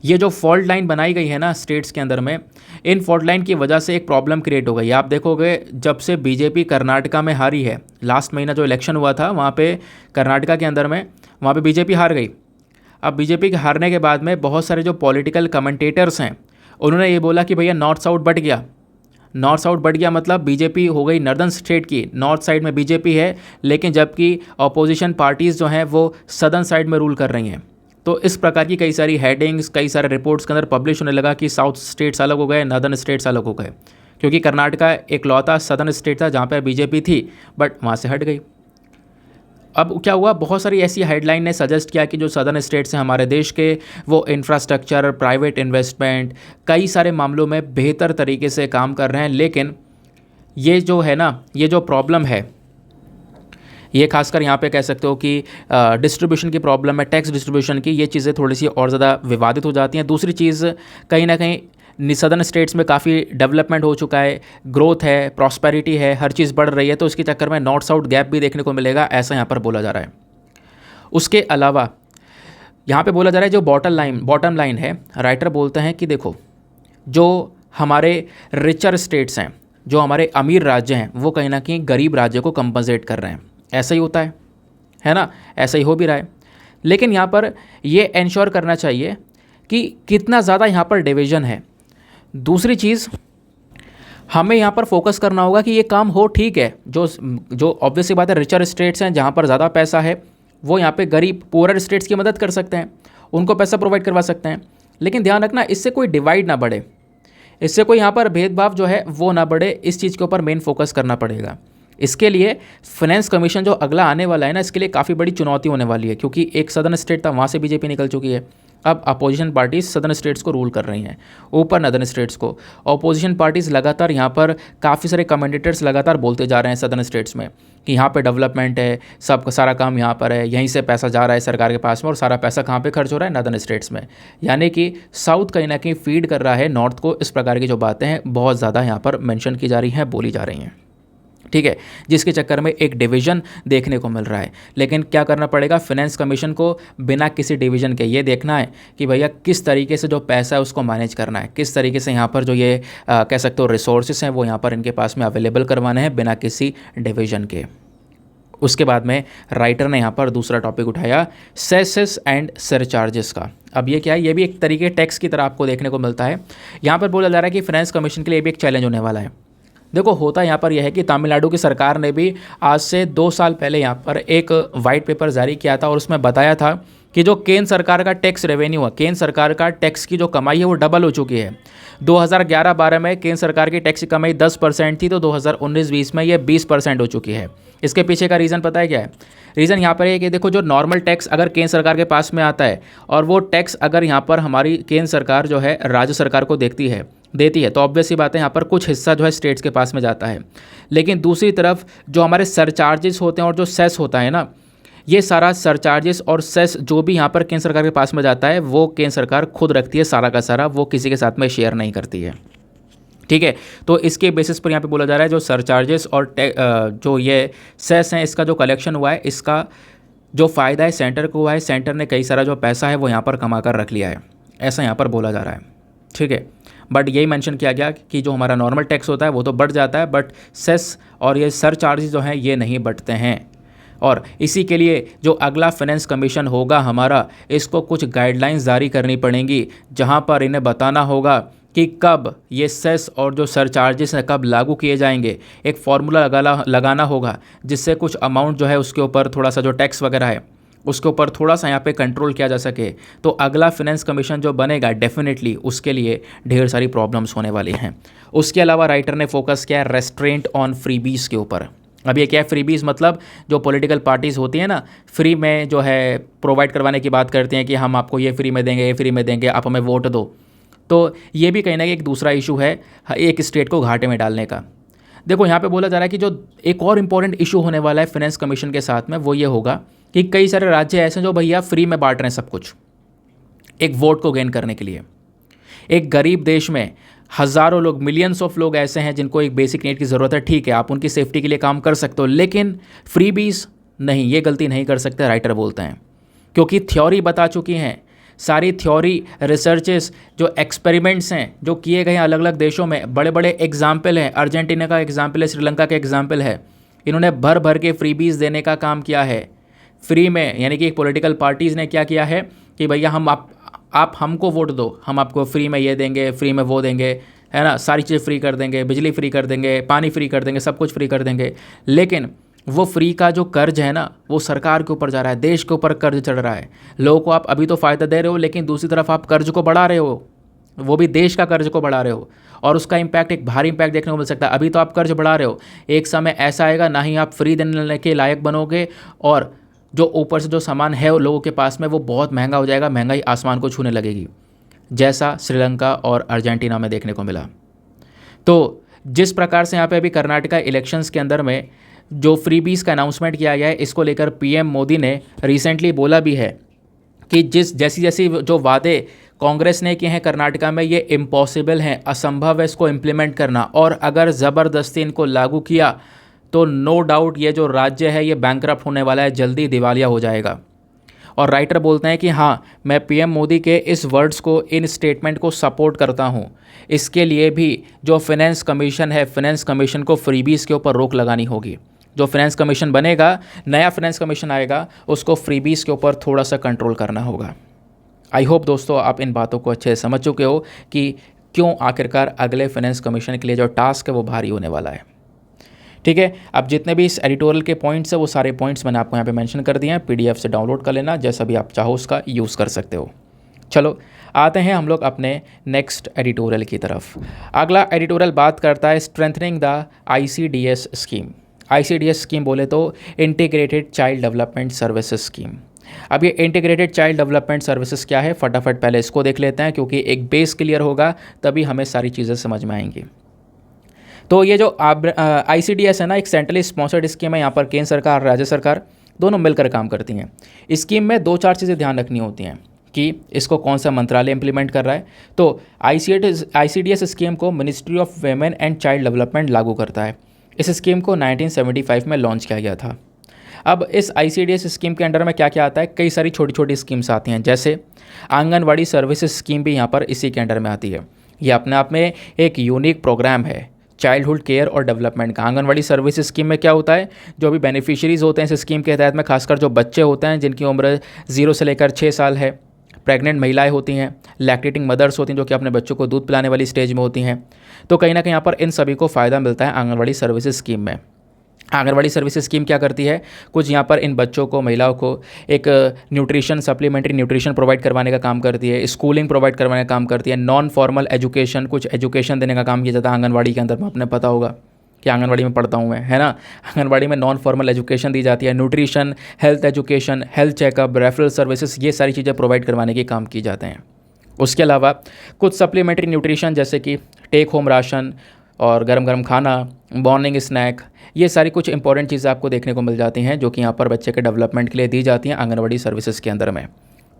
ये जो फॉल्ट लाइन बनाई गई है ना स्टेट्स के अंदर में, इन फॉल्ट लाइन की वजह से एक प्रॉब्लम क्रिएट हो गई। आप देखोगे जब से बीजेपी कर्नाटका में हारी है, लास्ट महीना जो इलेक्शन हुआ था वहाँ पे कर्नाटका के अंदर में, वहाँ पे बीजेपी हार गई। अब बीजेपी के हारने के बाद में बहुत सारे जो पॉलिटिकल कमेंटेटर्स हैं उन्होंने ये बोला कि भैया नॉर्थ साउथ बट गया। नॉर्थ साउथ बढ़ गया मतलब बीजेपी हो गई नॉर्दर्न स्टेट की, नॉर्थ साइड में बीजेपी है, लेकिन जबकि अपोजिशन पार्टीज़ जो हैं वो सदर्न साइड में रूल कर रही हैं। तो इस प्रकार की कई सारी हेडिंग्स, कई सारे रिपोर्ट्स के अंदर पब्लिश होने लगा कि साउथ स्टेट्स अलग हो गए, नॉर्दर्न स्टेट्स अलग हो गए, क्योंकि कर्नाटका एक लौता सदर्न स्टेट था जहाँ पर बीजेपी थी, बट वहाँ से हट गई। अब क्या हुआ, बहुत सारी ऐसी हेडलाइन ने सजेस्ट किया कि जो सदर्न स्टेट्स हैं हमारे देश के, वो इंफ्रास्ट्रक्चर, प्राइवेट इन्वेस्टमेंट, कई सारे मामलों में बेहतर तरीके से काम कर रहे हैं। लेकिन ये जो है ना, ये जो प्रॉब्लम है, ये खासकर यहाँ पे कह सकते हो कि डिस्ट्रीब्यूशन की प्रॉब्लम है, टैक्स डिस्ट्रीब्यूशन की, ये चीज़ें थोड़ी सी और ज़्यादा विवादित हो जाती हैं। दूसरी चीज़, कहीं ना कहीं सदर्न स्टेट्स में काफ़ी डेवलपमेंट हो चुका है, ग्रोथ है, प्रॉस्पेरिटी है, हर चीज़ बढ़ रही है, तो इसके चक्कर में नॉर्थ साउथ गैप भी देखने को मिलेगा, ऐसा यहाँ पर बोला जा रहा है। उसके अलावा यहाँ पे बोला जा रहा है जो बॉटम लाइन है, राइटर बोलते हैं कि देखो जो हमारे रिचर स्टेट्स हैं, जो हमारे अमीर राज्य हैं, वो कहीं ना कहीं गरीब राज्य को कंपनसेट कर रहे हैं। ऐसा ही होता है ना, ऐसा ही हो भी रहा है। लेकिन यहाँ पर ये इंश्योर करना चाहिए कि कितना ज़्यादा यहाँ पर डिवीज़न है। दूसरी चीज़, हमें यहाँ पर फोकस करना होगा कि ये काम हो, ठीक है, जो ऑब्वियसली बात है, रिचर स्टेट्स हैं जहाँ पर ज़्यादा पैसा है, वो यहाँ पे गरीब पुअर स्टेट्स की मदद कर सकते हैं, उनको पैसा प्रोवाइड करवा सकते हैं। लेकिन ध्यान रखना, इससे कोई डिवाइड ना बढ़े, इससे कोई यहाँ पर भेदभाव जो है वो ना बढ़े, इस चीज़ के ऊपर मेन फोकस करना पड़ेगा। इसके लिए फाइनेंस कमीशन जो अगला आने वाला है ना, इसके लिए काफ़ी बड़ी चुनौती होने वाली है, क्योंकि एक सदर्न स्टेट था, वहाँ से बीजेपी निकल चुकी है। अब अपोजिशन पार्टीज सदर्न स्टेट्स को रूल कर रही हैं, ऊपर नदर्न स्टेट्स को। अपोजिशन पार्टीज़ लगातार यहाँ पर काफ़ी सारे कमेंटेटर्स लगातार बोलते जा रहे हैं सदर्न स्टेट्स में कि यहाँ पे डेवलपमेंट है, सब सारा काम यहाँ पर है, यहीं से पैसा जा रहा है सरकार के पास में, और सारा पैसा कहाँ पे खर्च हो रहा है, नदर्न स्टेट्स में। यानी कि साउथ कहीं ना कहीं फीड कर रहा है नॉर्थ को। इस प्रकार की जो बातें हैं बहुत ज़्यादा यहाँ पर मैंशन की जा रही हैं, बोली जा रही हैं, ठीक है, जिसके चक्कर में एक डिवीज़न देखने को मिल रहा है। लेकिन क्या करना पड़ेगा, फाइनेंस कमीशन को बिना किसी डिवीज़न के ये देखना है कि भैया किस तरीके से जो पैसा है उसको मैनेज करना है, किस तरीके से यहाँ पर जो ये कह सकते हो रिसोर्सेस हैं वो यहाँ पर इनके पास में अवेलेबल करवाने हैं बिना किसी डिवीज़न के। उसके बाद में राइटर ने यहाँ पर दूसरा टॉपिक उठाया, सेसेस एंड सरचार्जेस का। अब ये क्या है, ये भी एक तरीके टैक्स की तरह आपको देखने को मिलता है। यहाँ पर बोला जा रहा है कि फाइनेंस कमीशन के लिए भी एक चैलेंज होने वाला है। देखो, होता यहाँ पर यह है कि तमिलनाडु की सरकार ने भी आज से 2 साल पहले यहाँ पर एक वाइट पेपर जारी किया था, और उसमें बताया था कि जो केंद्र सरकार का टैक्स रेवेन्यू है, केंद्र सरकार का टैक्स की जो कमाई है वो डबल हो चुकी है। 2011-12 में केंद्र सरकार की टैक्स की कमाई 10% थी, तो 2019-20 में ये 20% हो चुकी है। इसके पीछे का रीज़न पता है क्या है? रीज़न यहाँ पर है कि देखो, जो नॉर्मल टैक्स अगर केंद्र सरकार के पास में आता है, और वो टैक्स अगर यहाँ पर हमारी केंद्र सरकार जो है राज्य सरकार को देती है, तो ऑब्वियस सी बात है यहाँ पर कुछ हिस्सा जो है स्टेट्स के पास में जाता है। लेकिन दूसरी तरफ जो हमारे सरचार्जेस होते हैं और जो सेस होता है ना, ये सारा सरचार्जेस और सेस जो भी यहाँ पर केंद्र सरकार के पास में जाता है वो केंद्र सरकार खुद रखती है, सारा का सारा, वो किसी के साथ में शेयर नहीं करती है, ठीक है। तो इसके बेसिस पर यहाँ पे बोला जा रहा है जो सरचार्जेस और जो ये सेस हैं, इसका जो कलेक्शन हुआ है, इसका जो फ़ायदा है सेंटर को हुआ है, सेंटर ने कई सारा जो पैसा है वो यहाँ पर कमा कर रख लिया है, ऐसा यहाँ पर बोला जा रहा है, ठीक है। बट यही मेंशन किया गया कि जो हमारा नॉर्मल टैक्स होता है वो तो बढ़ जाता है, बट सेस और ये सरचार्जेस जो हैं ये नहीं बढ़ते हैं। और इसी के लिए जो अगला फाइनेंस कमीशन होगा हमारा, इसको कुछ गाइडलाइंस जारी करनी पड़ेंगी, जहां पर इन्हें बताना होगा कि कब ये सेस और जो सरचार्जेस हैं कब लागू किए जाएंगे। एक फार्मूला लगाना होगा जिससे कुछ अमाउंट जो है उसके ऊपर थोड़ा सा जो टैक्स वगैरह है उसके ऊपर थोड़ा सा यहाँ पे कंट्रोल किया जा सके। तो अगला फाइनेंस कमीशन जो बनेगा डेफिनेटली उसके लिए ढेर सारी प्रॉब्लम्स होने वाली हैं। उसके अलावा राइटर ने फोकस किया रेस्ट्रेंट ऑन फ्रीबीज के ऊपर। अब ये क्या है फ्रीबीज, मतलब जो पॉलिटिकल पार्टीज़ होती हैं ना, फ्री में जो है प्रोवाइड करवाने की बात करते हैं कि हम आपको ये फ्री में देंगे, ये फ्री में देंगे, आप हमें वोट दो। तो ये भी कहीं ना कहीं एक दूसरा इशू है एक स्टेट को घाटे में डालने का। देखो, यहाँ पे बोला जा रहा है कि जो एक और इम्पॉर्टेंट इशू होने वाला है फाइनेंस कमीशन के साथ में, वो ये होगा कि कई सारे राज्य ऐसे हैं जो भैया फ्री में बांट रहे हैं सब कुछ, एक वोट को गेन करने के लिए। एक गरीब देश में हज़ारों लोग, मिलियंस ऑफ लोग ऐसे हैं जिनको एक बेसिक नीड की ज़रूरत है। ठीक है, आप उनकी सेफ्टी के लिए काम कर सकते हो, लेकिन फ्रीबीज नहीं, ये गलती नहीं कर सकते, राइटर बोलते हैं। क्योंकि थ्योरी बता चुकी हैं, सारी थ्योरी, रिसर्चेस, जो एक्सपेरिमेंट्स हैं जो किए गए हैं अलग अलग देशों में, बड़े बड़े एग्जाम्पल हैं, अर्जेंटीना का एग्जाम्पल है, श्रीलंका का एग्जाम्पल है। इन्होंने भर भर के फ्रीबीज देने का काम किया है फ्री में। यानी कि पॉलिटिकल पार्टीज़ ने क्या किया है कि भैया हम आप हमको वोट दो, हम आपको फ्री में ये देंगे, फ्री में वो देंगे, है ना, सारी चीज़ें फ्री कर देंगे, बिजली फ्री कर देंगे, पानी फ्री कर देंगे, सब कुछ फ्री कर देंगे। लेकिन वो फ्री का जो कर्ज है ना, वो सरकार के ऊपर जा रहा है, देश के ऊपर कर्ज चढ़ रहा है। लोगों को आप अभी तो फ़ायदा दे रहे हो, लेकिन दूसरी तरफ आप कर्ज को बढ़ा रहे हो, वो भी देश का कर्ज को बढ़ा रहे हो, और उसका इम्पैक्ट, एक भारी इम्पैक्ट देखने को मिल सकता है। अभी तो आप कर्ज बढ़ा रहे हो, एक समय ऐसा आएगा ना ही आप फ्री देने के लायक बनोगे, और जो ऊपर से जो सामान है वो लोगों के पास में वो बहुत महंगा हो जाएगा, महंगाई आसमान को छूने लगेगी, जैसा श्रीलंका और अर्जेंटीना में देखने को मिला। तो जिस प्रकार से यहाँ पे अभी कर्नाटका इलेक्शंस के अंदर में जो फ्रीबीज का अनाउंसमेंट किया गया है, इसको लेकर पीएम मोदी ने रिसेंटली बोला भी है कि जैसी जो वादे कांग्रेस ने किए हैं कर्नाटका में, ये इम्पॉसिबल हैं, असंभव है इसको इम्प्लीमेंट करना, और अगर ज़बरदस्ती इनको लागू किया तो नो डाउट ये जो राज्य है ये बैंकरप्ट होने वाला है, जल्दी दिवालिया हो जाएगा। और राइटर बोलते हैं कि हाँ, मैं पीएम मोदी के इस वर्ड्स को, इन स्टेटमेंट को सपोर्ट करता हूँ। इसके लिए भी जो फाइनेंस कमीशन है, फाइनेंस कमीशन को फ्रीबीज़ के ऊपर रोक लगानी होगी। जो फाइनेंस कमीशन बनेगा, नया फाइनेंस कमीशन आएगा, उसको फ्रीबीज़ के ऊपर थोड़ा सा कंट्रोल करना होगा। आई होप दोस्तों आप इन बातों को अच्छे से समझ चुके हो कि क्यों आखिरकार अगले फाइनेंस कमीशन के लिए जो टास्क है वो भारी होने वाला है। ठीक है, अब जितने भी इस एडिटोरियल के पॉइंट्स है वो सारे पॉइंट्स मैंने आपको यहाँ पे मेंशन कर दिए हैं, पीडीएफ से डाउनलोड कर लेना, जैसा भी आप चाहो उसका यूज़ कर सकते हो। चलो आते हैं हम लोग अपने नेक्स्ट एडिटोरियल की तरफ। अगला एडिटोरियल बात करता है strengthening the ICDS scheme. ICDS scheme बोले तो integrated child development services scheme. अब ये इंटीग्रेटेड चाइल्ड डेवलपमेंट सर्विसेज क्या है, फटाफट पहले इसको देख लेते हैं, क्योंकि एक बेस क्लियर होगा तभी हमें सारी चीज़ें समझ में आएंगी। तो ये जो ICDS है ना, एक सेंट्रली स्पॉन्सर्ड स्कीम है। यहाँ पर केंद्र सरकार, राज्य सरकार दोनों मिलकर काम करती हैं। इस स्कीम में 2-4 चीज़ें ध्यान रखनी होती हैं कि इसको कौन सा मंत्रालय इंप्लीमेंट कर रहा है। तो ICDS स्कीम को ministry of women and child development लागू करता है। इस स्कीम को 1975 में लॉन्च किया गया था। अब इस ICDS स्कीम के अंडर में क्या क्या आता है, कई सारी छोटी छोटी स्कीम्स आती हैं, जैसे आंगनवाड़ी सर्विसेज स्कीम भी यहाँ पर इसी के अंडर में आती है। ये अपने आप में एक यूनिक प्रोग्राम है चाइल्डहुड केयर और डेवलपमेंट का। आंगनवाड़ी सर्विस स्कीम में क्या होता है, जो भी बेनिफिशियरीज होते हैं इस स्कीम के तहत में, खासकर जो बच्चे होते हैं जिनकी उम्र 0 से लेकर 6 साल है, प्रेग्नेंट महिलाएं होती हैं, लैक्टेटिंग मदर्स होती हैं जो कि अपने बच्चों को दूध पिलाने वाली स्टेज में होती हैं, तो कहीं ना कहीं यहाँ पर इन सभी को फ़ायदा मिलता है आंगनवाड़ी सर्विसेज स्कीम में। आंगनवाड़ी सर्विसेज स्कीम क्या करती है, कुछ यहाँ पर इन बच्चों को, महिलाओं को एक न्यूट्रिशन, सप्लीमेंट्री न्यूट्रिशन प्रोवाइड करवाने का काम करती है, स्कूलिंग प्रोवाइड करवाने का काम करती है, नॉन फॉर्मल एजुकेशन, कुछ एजुकेशन देने का काम किया जाता है आंगनवाड़ी के अंदर में। आपने पता होगा कि आंगनवाड़ी में पढ़ता हूँ मैं, है ना, आंगनवाड़ी में नॉन फॉर्मल एजुकेशन दी जाती है, nutrition, health education, health checkup, referral services, ये सारी चीज़ें प्रोवाइड करवाने के काम किए जाते हैं। उसके अलावा कुछ सप्लीमेंट्री न्यूट्रिशन जैसे कि टेक होम राशन और गरम गरम खाना, मॉर्निंग स्नैक, ये सारी कुछ इंपॉर्टेंट चीज़ें आपको देखने को मिल जाती हैं जो कि यहाँ पर बच्चे के डेवलपमेंट के लिए दी जाती हैं आंगनवाड़ी सर्विसेज के अंदर में।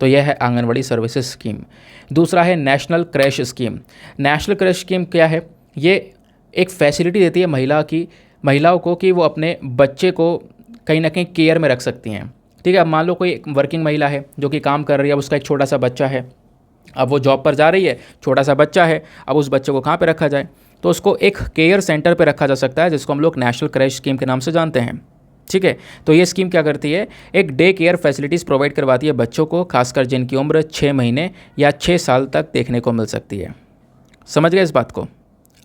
तो यह है आंगनवाड़ी सर्विसेज स्कीम। दूसरा है national crash scheme. National crash scheme क्या है, ये एक फैसिलिटी देती है महिलाओं को कि वो अपने बच्चे को कहीं ना कहीं केयर में रख सकती हैं। ठीक है, अब मान लो कोई वर्किंग महिला है जो कि काम कर रही है, अब उसका एक छोटा सा बच्चा है, अब वो जॉब पर जा रही है, छोटा सा बच्चा है, अब उस बच्चे को कहाँ पे रखा जाए, तो उसको एक केयर सेंटर पे रखा जा सकता है, जिसको हम लोग नेशनल क्रैश स्कीम के नाम से जानते हैं। ठीक है, तो ये स्कीम क्या करती है, एक डे केयर फैसिलिटीज़ प्रोवाइड करवाती है बच्चों को, खासकर जिनकी उम्र 6 महीने या 6 साल तक देखने को मिल सकती है। समझ गए इस बात को,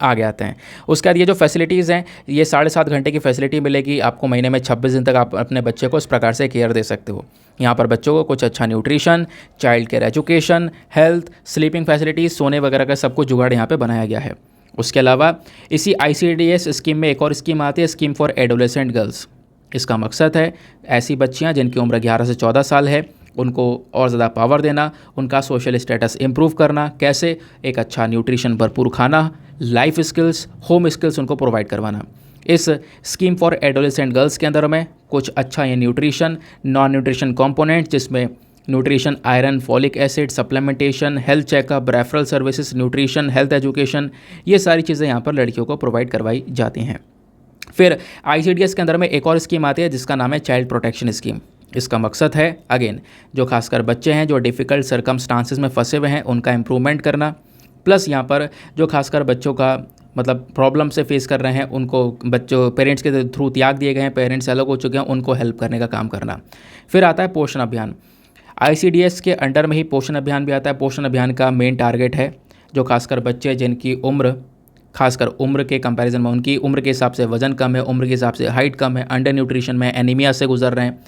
आगे आते हैं। उसके बाद ये जो फैसिलिटीज़ हैं, ये 7.5 घंटे की फैसिलिटी मिलेगी आपको, महीने में 26 दिन तक आप अपने बच्चे को इस प्रकार से केयर दे सकते हो। यहाँ पर बच्चों को कुछ अच्छा nutrition, child care education, health, sleeping facilities, सोने वगैरह का सब कुछ जुगाड़ यहाँ पे बनाया गया है। उसके अलावा इसी ICDS स्कीम में एक और स्कीम आती है, स्कीम फॉर एडोलेसेंट गर्ल्स। इसका मकसद है ऐसी बच्चियाँ जिनकी उम्र 11 से 14 साल है, उनको और ज़्यादा पावर देना, उनका सोशल स्टेटस इम्प्रूव करना। कैसे, एक अच्छा न्यूट्रिशन भरपूर खाना, लाइफ स्किल्स, होम स्किल्स उनको प्रोवाइड करवाना। इस स्कीम फॉर एडोलेसेंट गर्ल्स के अंदर में कुछ अच्छा ये न्यूट्रिशन, नॉन न्यूट्रिशन कंपोनेंट, जिसमें nutrition, iron, folic acid, supplementation, health checkup, referral services, nutrition, health education, ये सारी चीज़ें यहाँ पर लड़कियों को प्रोवाइड करवाई जाती हैं। फिर आईसीडीएस के अंदर में एक और स्कीम आती है जिसका नाम है चाइल्ड प्रोटेक्शन स्कीम। इसका मकसद है अगेन जो खासकर बच्चे हैं जो डिफ़िकल्ट सर्कमस्टांसिस में फंसे हुए हैं उनका इम्प्रूवमेंट करना, प्लस यहाँ पर जो खासकर बच्चों का मतलब प्रॉब्लम से फेस कर रहे हैं उनको बच्चों पेरेंट्स के थ्रू त्याग दिए गए हैं, पेरेंट्स अलग हो चुके हैं, उनको हेल्प करने का काम करना। फिर आता है पोषण अभियान। आईसीडीएस के अंडर में ही पोषण अभियान भी आता है। पोषण अभियान का मेन टारगेट है जो खासकर बच्चे जिनकी उम्र खासकर उम्र के कंपैरिजन में उनकी उम्र के हिसाब से वज़न कम है, उम्र के हिसाब से हाइट कम है, अंडर न्यूट्रिशन में, एनीमिया से गुजर रहे हैं,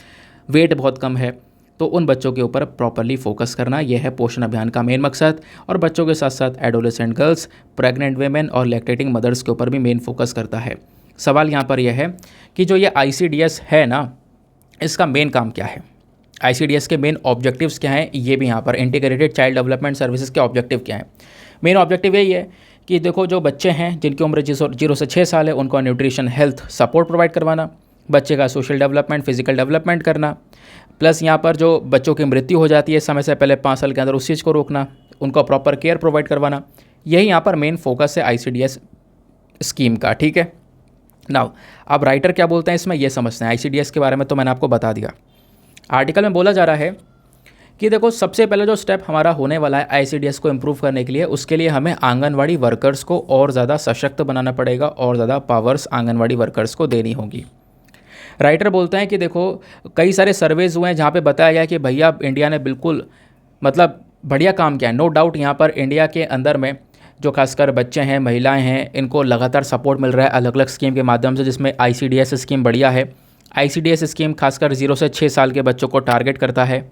वेट बहुत कम है, तो उन बच्चों के ऊपर प्रॉपरली फोकस करना, यह है पोषण अभियान का मेन मकसद। और बच्चों के साथ साथ एडोलेसेंट गर्ल्स, प्रेग्नेंट वेमेन और लैक्टेटिंग मदर्स के ऊपर भी मेन फोकस करता है। सवाल यहाँ पर यह है कि जो ये आईसीडीएस है ना, इसका मेन काम क्या है, आईसीडीएस के मेन ऑब्जेक्टिव्स क्या हैं, ये भी यहाँ पर इंटीग्रेटेड चाइल्ड डेवलपमेंट सर्विसेज के ऑब्जेक्टिव क्या हैं। मेन ऑब्जेक्टिव यही है कि देखो जो बच्चे हैं जिनकी उम्र 0 से 6 साल है उनको न्यूट्रिशन, हेल्थ सपोर्ट प्रोवाइड करवाना, बच्चे का सोशल डेवलपमेंट, फिजिकल डेवलपमेंट करना, प्लस यहाँ पर जो बच्चों की मृत्यु हो जाती है समय से पहले 5 साल के अंदर उस चीज़ को रोकना, उनको प्रॉपर केयर प्रोवाइड करवाना, यही यहाँ पर मेन फोकस है आईसीडीएस स्कीम का। ठीक है, नाउ अब राइटर क्या बोलते हैं इसमें ये समझते हैं। आईसीडीएस के बारे में तो मैंने आपको बता दिया। आर्टिकल में बोला जा रहा है कि देखो सबसे पहले जो स्टेप हमारा होने वाला है आईसीडीएस को इम्प्रूव करने के लिए, उसके लिए हमें आंगनवाड़ी वर्कर्स को और ज़्यादा सशक्त बनाना पड़ेगा और ज़्यादा पावर्स आंगनवाड़ी वर्कर्स को देनी होगी। राइटर बोलते हैं कि देखो कई सारे सर्वेज हुए हैं जहाँ पे बताया गया कि भैया इंडिया ने बिल्कुल मतलब बढ़िया काम किया है। नो डाउट यहाँ पर इंडिया के अंदर में जो खासकर बच्चे हैं, महिलाएं हैं, इनको लगातार सपोर्ट मिल रहा है अलग अलग स्कीम के माध्यम से, जिसमें आईसीडीएस स्कीम बढ़िया है। आईसीडीएस स्कीम खासकर 0 से 6 साल के बच्चों को टारगेट करता है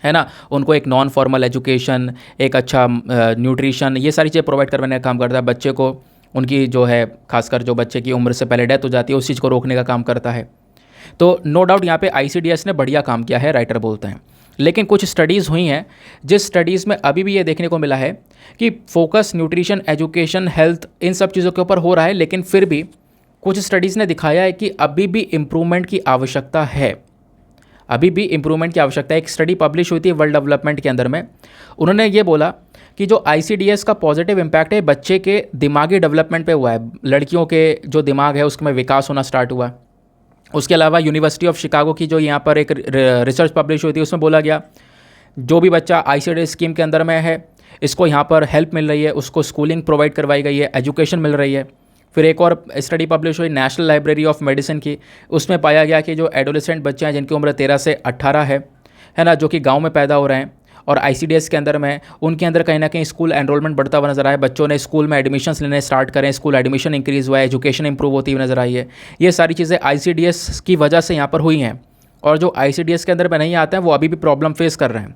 ना, उनको एक नॉन फॉर्मल एजुकेशन, एक अच्छा न्यूट्रिशन, ये सारी चीज़ें प्रोवाइड करवाने का काम करता है। बच्चे को उनकी जो है खासकर जो बच्चे की उम्र से पहले डेथ हो जाती है उस चीज़ को रोकने का काम करता है। तो नो डाउट यहाँ पे आईसीडीएस ने बढ़िया काम किया है, राइटर बोलते हैं। लेकिन कुछ स्टडीज़ हुई हैं जिस स्टडीज़ में अभी भी ये देखने को मिला है कि फोकस न्यूट्रिशन, एजुकेशन, हेल्थ इन सब चीज़ों के ऊपर हो रहा है, लेकिन फिर भी कुछ स्टडीज़ ने दिखाया है कि अभी भी इम्प्रूवमेंट की आवश्यकता है, अभी भी इम्प्रूवमेंट की आवश्यकता है। एक स्टडी पब्लिश हुई थी वर्ल्ड डेवलपमेंट के अंदर में, उन्होंने ये बोला कि जो आईसीडीएस का पॉजिटिव इम्पैक्ट है बच्चे के दिमागी डेवलपमेंट पे हुआ है, लड़कियों के जो दिमाग है उसमें विकास होना स्टार्ट हुआ। उसके अलावा यूनिवर्सिटी ऑफ शिकागो की जो यहाँ पर एक रिसर्च पब्लिश हुई थी उसमें बोला गया जो भी बच्चा आईसीडीएस स्कीम के अंदर में है इसको यहाँ पर हेल्प मिल रही है, उसको स्कूलिंग प्रोवाइड करवाई गई है, एजुकेशन मिल रही है। फिर एक और स्टडी पब्लिश हुई नेशनल लाइब्रेरी ऑफ मेडिसिन की, उसमें पाया गया कि जो एडोलेसेंट बच्चे हैं जिनकी उम्र 13 से 18 है ना, जो कि गांव में पैदा हो रहे हैं और आईसीडीएस के अंदर में उनके अंदर कहीं ना कहीं स्कूल एनरोलमेंट बढ़ता हुआ नजर आया, बच्चों ने स्कूल में एडमिशन्स लेने स्टार्ट करें, स्कूल एडमिशन इंक्रीज़ हुआ है, एजुकेशन इंप्रूव होती हुई नजर आई है। ये सारी चीज़ें आईसीडीएस की वजह से यहाँ पर हुई हैं। और जो आईसीडीएस के अंदर में नहीं आते हैं वो अभी भी प्रॉब्लम फेस कर रहे हैं।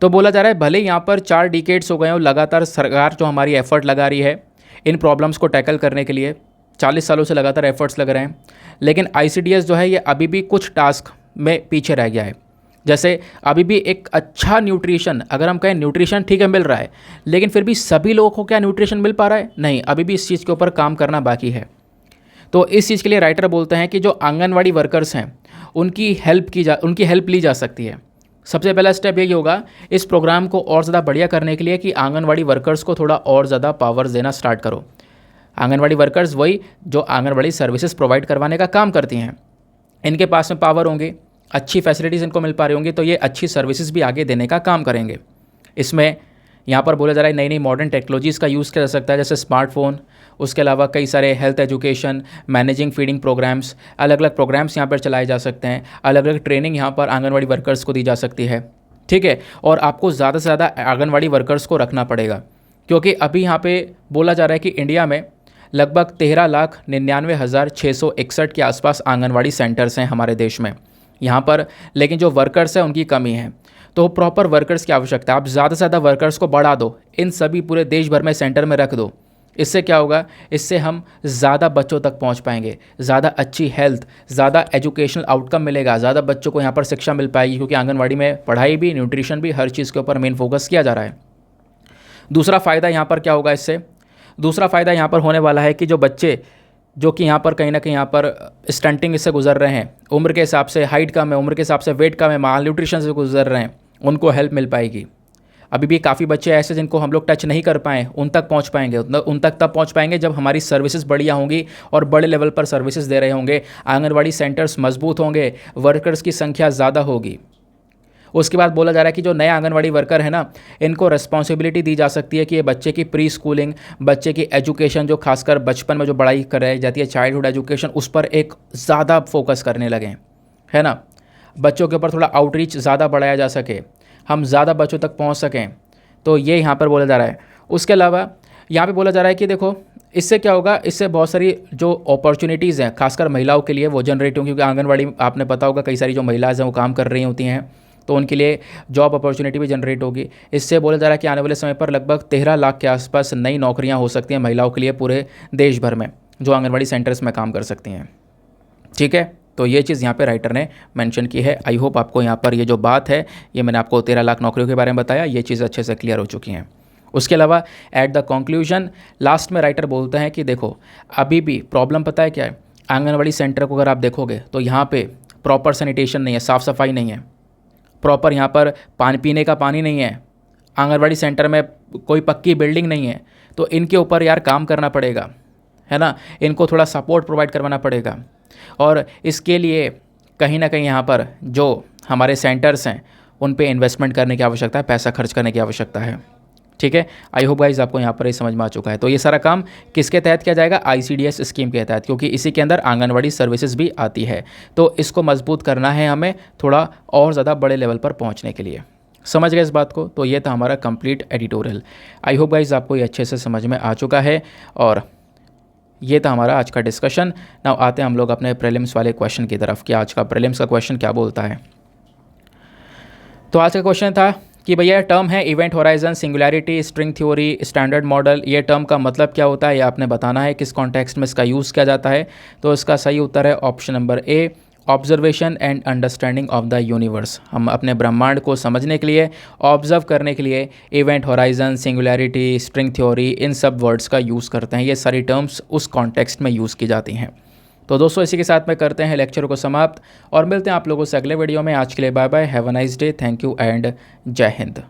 तो बोला जा रहा है भले यहाँ पर 4 डिकेड्स हो गए और लगातार सरकार जो हमारी एफर्ट लगा रही है इन प्रॉब्लम्स को टैकल करने के लिए, 40 सालों से लगातार एफर्ट्स लग रहे हैं, लेकिन आईसीडीएस जो है ये अभी भी कुछ टास्क में पीछे रह गया है। जैसे अभी भी एक अच्छा न्यूट्रिशन, अगर हम कहें न्यूट्रिशन ठीक है मिल रहा है, लेकिन फिर भी सभी लोगों को क्या न्यूट्रिशन मिल पा रहा है? नहीं, अभी भी इस चीज़ के ऊपर काम करना बाकी है। तो इस चीज़ के लिए राइटर बोलते हैं कि जो आंगनवाड़ी वर्कर्स हैं उनकी हेल्प ली जा सकती है। सबसे पहला स्टेप यही होगा इस प्रोग्राम को और ज़्यादा बढ़िया करने के लिए कि आंगनवाड़ी वर्कर्स को थोड़ा और ज़्यादा पावर्स देना स्टार्ट करो। आंगनवाड़ी वर्कर्स वही जो आंगनवाड़ी सर्विसेज प्रोवाइड करवाने का काम करती हैं, इनके पास में पावर होंगे, अच्छी फैसिलिटीज़ इनको मिल पा रही होंगी, तो ये अच्छी सर्विसेज भी आगे देने का काम करेंगे। इसमें यहाँ पर बोला जा रहा है नई नई मॉडर्न टेक्नोलॉजीज़ का यूज़ किया जा सकता है, जैसे स्मार्टफोन, उसके अलावा कई सारे health education, managing feeding programmes, अलग अलग प्रोग्राम्स यहाँ पर चलाए जा सकते हैं, अलग अलग ट्रेनिंग यहाँ पर आंगनवाड़ी वर्कर्स को दी जा सकती है। ठीक है, और आपको ज़्यादा से ज़्यादा आंगनवाड़ी वर्कर्स को रखना पड़ेगा, क्योंकि अभी यहाँ पे बोला जा रहा है कि इंडिया में लगभग 13,99,661 के आसपास आंगनवाड़ी सेंटर्स हैं हमारे देश में यहाँ पर, लेकिन जो वर्कर्स हैं उनकी कमी है। तो प्रॉपर वर्कर्स की आवश्यकता है। आप ज़्यादा से ज़्यादा वर्कर्स को बढ़ा दो, इन सभी पूरे देश भर में सेंटर में रख दो। इससे क्या होगा, इससे हम ज़्यादा बच्चों तक पहुँच पाएंगे, ज़्यादा अच्छी हेल्थ, ज़्यादा एजुकेशनल आउटकम मिलेगा, ज़्यादा बच्चों को यहाँ पर शिक्षा मिल पाएगी, क्योंकि आंगनवाड़ी में पढ़ाई भी, न्यूट्रिशन भी, हर चीज़ के ऊपर मेन फोकस किया जा रहा है। दूसरा फ़ायदा यहाँ पर क्या होगा, इससे दूसरा फ़ायदा यहाँ पर होने वाला है कि जो बच्चे जो कि यहाँ पर कहीं ना कहीं यहाँ पर स्टंटिंग इससे गुजर रहे हैं, उम्र के हिसाब से हाइट कम है, उम्र के हिसाब से वेट कम है, माल न्यूट्रिशन से गुजर रहे हैं, उनको हेल्प मिल पाएगी। अभी भी काफ़ी बच्चे ऐसे जिनको हम लोग टच नहीं कर पाए, उन तक पहुंच पाएंगे, उन तक तब पहुंच पाएंगे जब हमारी सर्विसेज बढ़िया होंगी और बड़े लेवल पर सर्विसेज दे रहे होंगे, आंगनवाड़ी सेंटर्स मजबूत होंगे, वर्कर्स की संख्या ज़्यादा होगी। उसके बाद बोला जा रहा है कि जो नए आंगनवाड़ी वर्कर है ना, इनको रिस्पॉन्सिबिलिटी दी जा सकती है कि ये बच्चे की प्री स्कूलिंग, बच्चे की एजुकेशन, जो खासकर बचपन में जो पढ़ाई कराई जाती है चाइल्डहुड एजुकेशन, उस पर एक ज़्यादा फोकस करने लगें, है ना। बच्चों के ऊपर थोड़ा आउटरीच ज़्यादा बढ़ाया जा सके, हम ज़्यादा बच्चों तक पहुँच सकें, तो ये यहाँ पर बोला जा रहा है। उसके अलावा यहाँ पे बोला जा रहा है कि देखो इससे क्या होगा, इससे बहुत सारी जो अपॉर्चुनिटीज़ हैं खासकर महिलाओं के लिए वो जनरेट होंगी, क्योंकि आंगनवाड़ी आपने पता होगा कई सारी जो महिलाएं हैं वो काम कर रही होती हैं, तो उनके लिए जॉब अपॉर्चुनिटी भी जनरेट होगी। इससे बोला जा रहा है कि आने वाले समय पर लगभग 13 लाख के आसपास नई नौकरियां हो सकती हैं महिलाओं के लिए पूरे देश भर में, जो आंगनवाड़ी सेंटर्स में काम कर सकती हैं। ठीक है, तो ये चीज़ यहाँ पे राइटर ने मेंशन की है। आई होप आपको यहाँ पर ये जो बात है, ये मैंने आपको 13 लाख नौकरियों के बारे में बताया, ये चीज़ अच्छे से क्लियर हो चुकी हैं। उसके अलावा एट द कंक्लूजन लास्ट में राइटर बोलते हैं कि देखो अभी भी प्रॉब्लम पता है क्या है, आंगनवाड़ी सेंटर को अगर आप देखोगे तो यहाँ पे प्रॉपर सैनिटेशन नहीं है, साफ़ सफाई नहीं है, प्रॉपर यहाँ पर पानी पीने का पानी नहीं है, आंगनवाड़ी सेंटर में कोई पक्की बिल्डिंग नहीं है, तो इनके ऊपर यार काम करना पड़ेगा, है ना। इनको थोड़ा सपोर्ट प्रोवाइड करवाना पड़ेगा, और इसके लिए कहीं ना कहीं यहाँ पर जो हमारे सेंटर्स हैं उन पे इन्वेस्टमेंट करने की आवश्यकता है, पैसा खर्च करने की आवश्यकता है। ठीक है, आई होप गाइज आपको यहाँ पर ये समझ में आ चुका है। तो ये सारा काम किसके तहत किया जाएगा, ICDS स्कीम के तहत, क्योंकि इसी के अंदर आंगनवाड़ी सर्विसेज भी आती है। तो इसको मजबूत करना है हमें थोड़ा और ज़्यादा बड़े लेवल पर पहुँचने के लिए। समझ गए इस बात को। तो ये था हमारा complete editorial. I hope guys आपको ये अच्छे से समझ में आ चुका है, और ये था हमारा आज का डिस्कशन। नाउ आते हैं हम लोग अपने प्रीलिम्स वाले क्वेश्चन की तरफ कि आज का प्रीलिम्स का क्वेश्चन क्या बोलता है। तो आज का क्वेश्चन था कि भैया टर्म है event horizon, singularity, string theory, standard model, ये टर्म का मतलब क्या होता है ये आपने बताना है, किस कॉन्टेक्स्ट में इसका यूज़ किया जाता है। तो इसका सही उत्तर है option number A, observation and understanding of the universe. हम अपने ब्रह्मांड को समझने के लिए, ऑब्जर्व करने के लिए event horizon, singularity, string theory, इन सब वर्ड्स का यूज़ करते हैं। ये सारी टर्म्स उस कॉन्टेक्स्ट में यूज़ की जाती हैं। तो दोस्तों इसी के साथ में करते हैं लेक्चर को समाप्त, और मिलते हैं आप लोगों से अगले वीडियो में। आज के लिए bye bye, have a nice day, thank you and जय हिंद।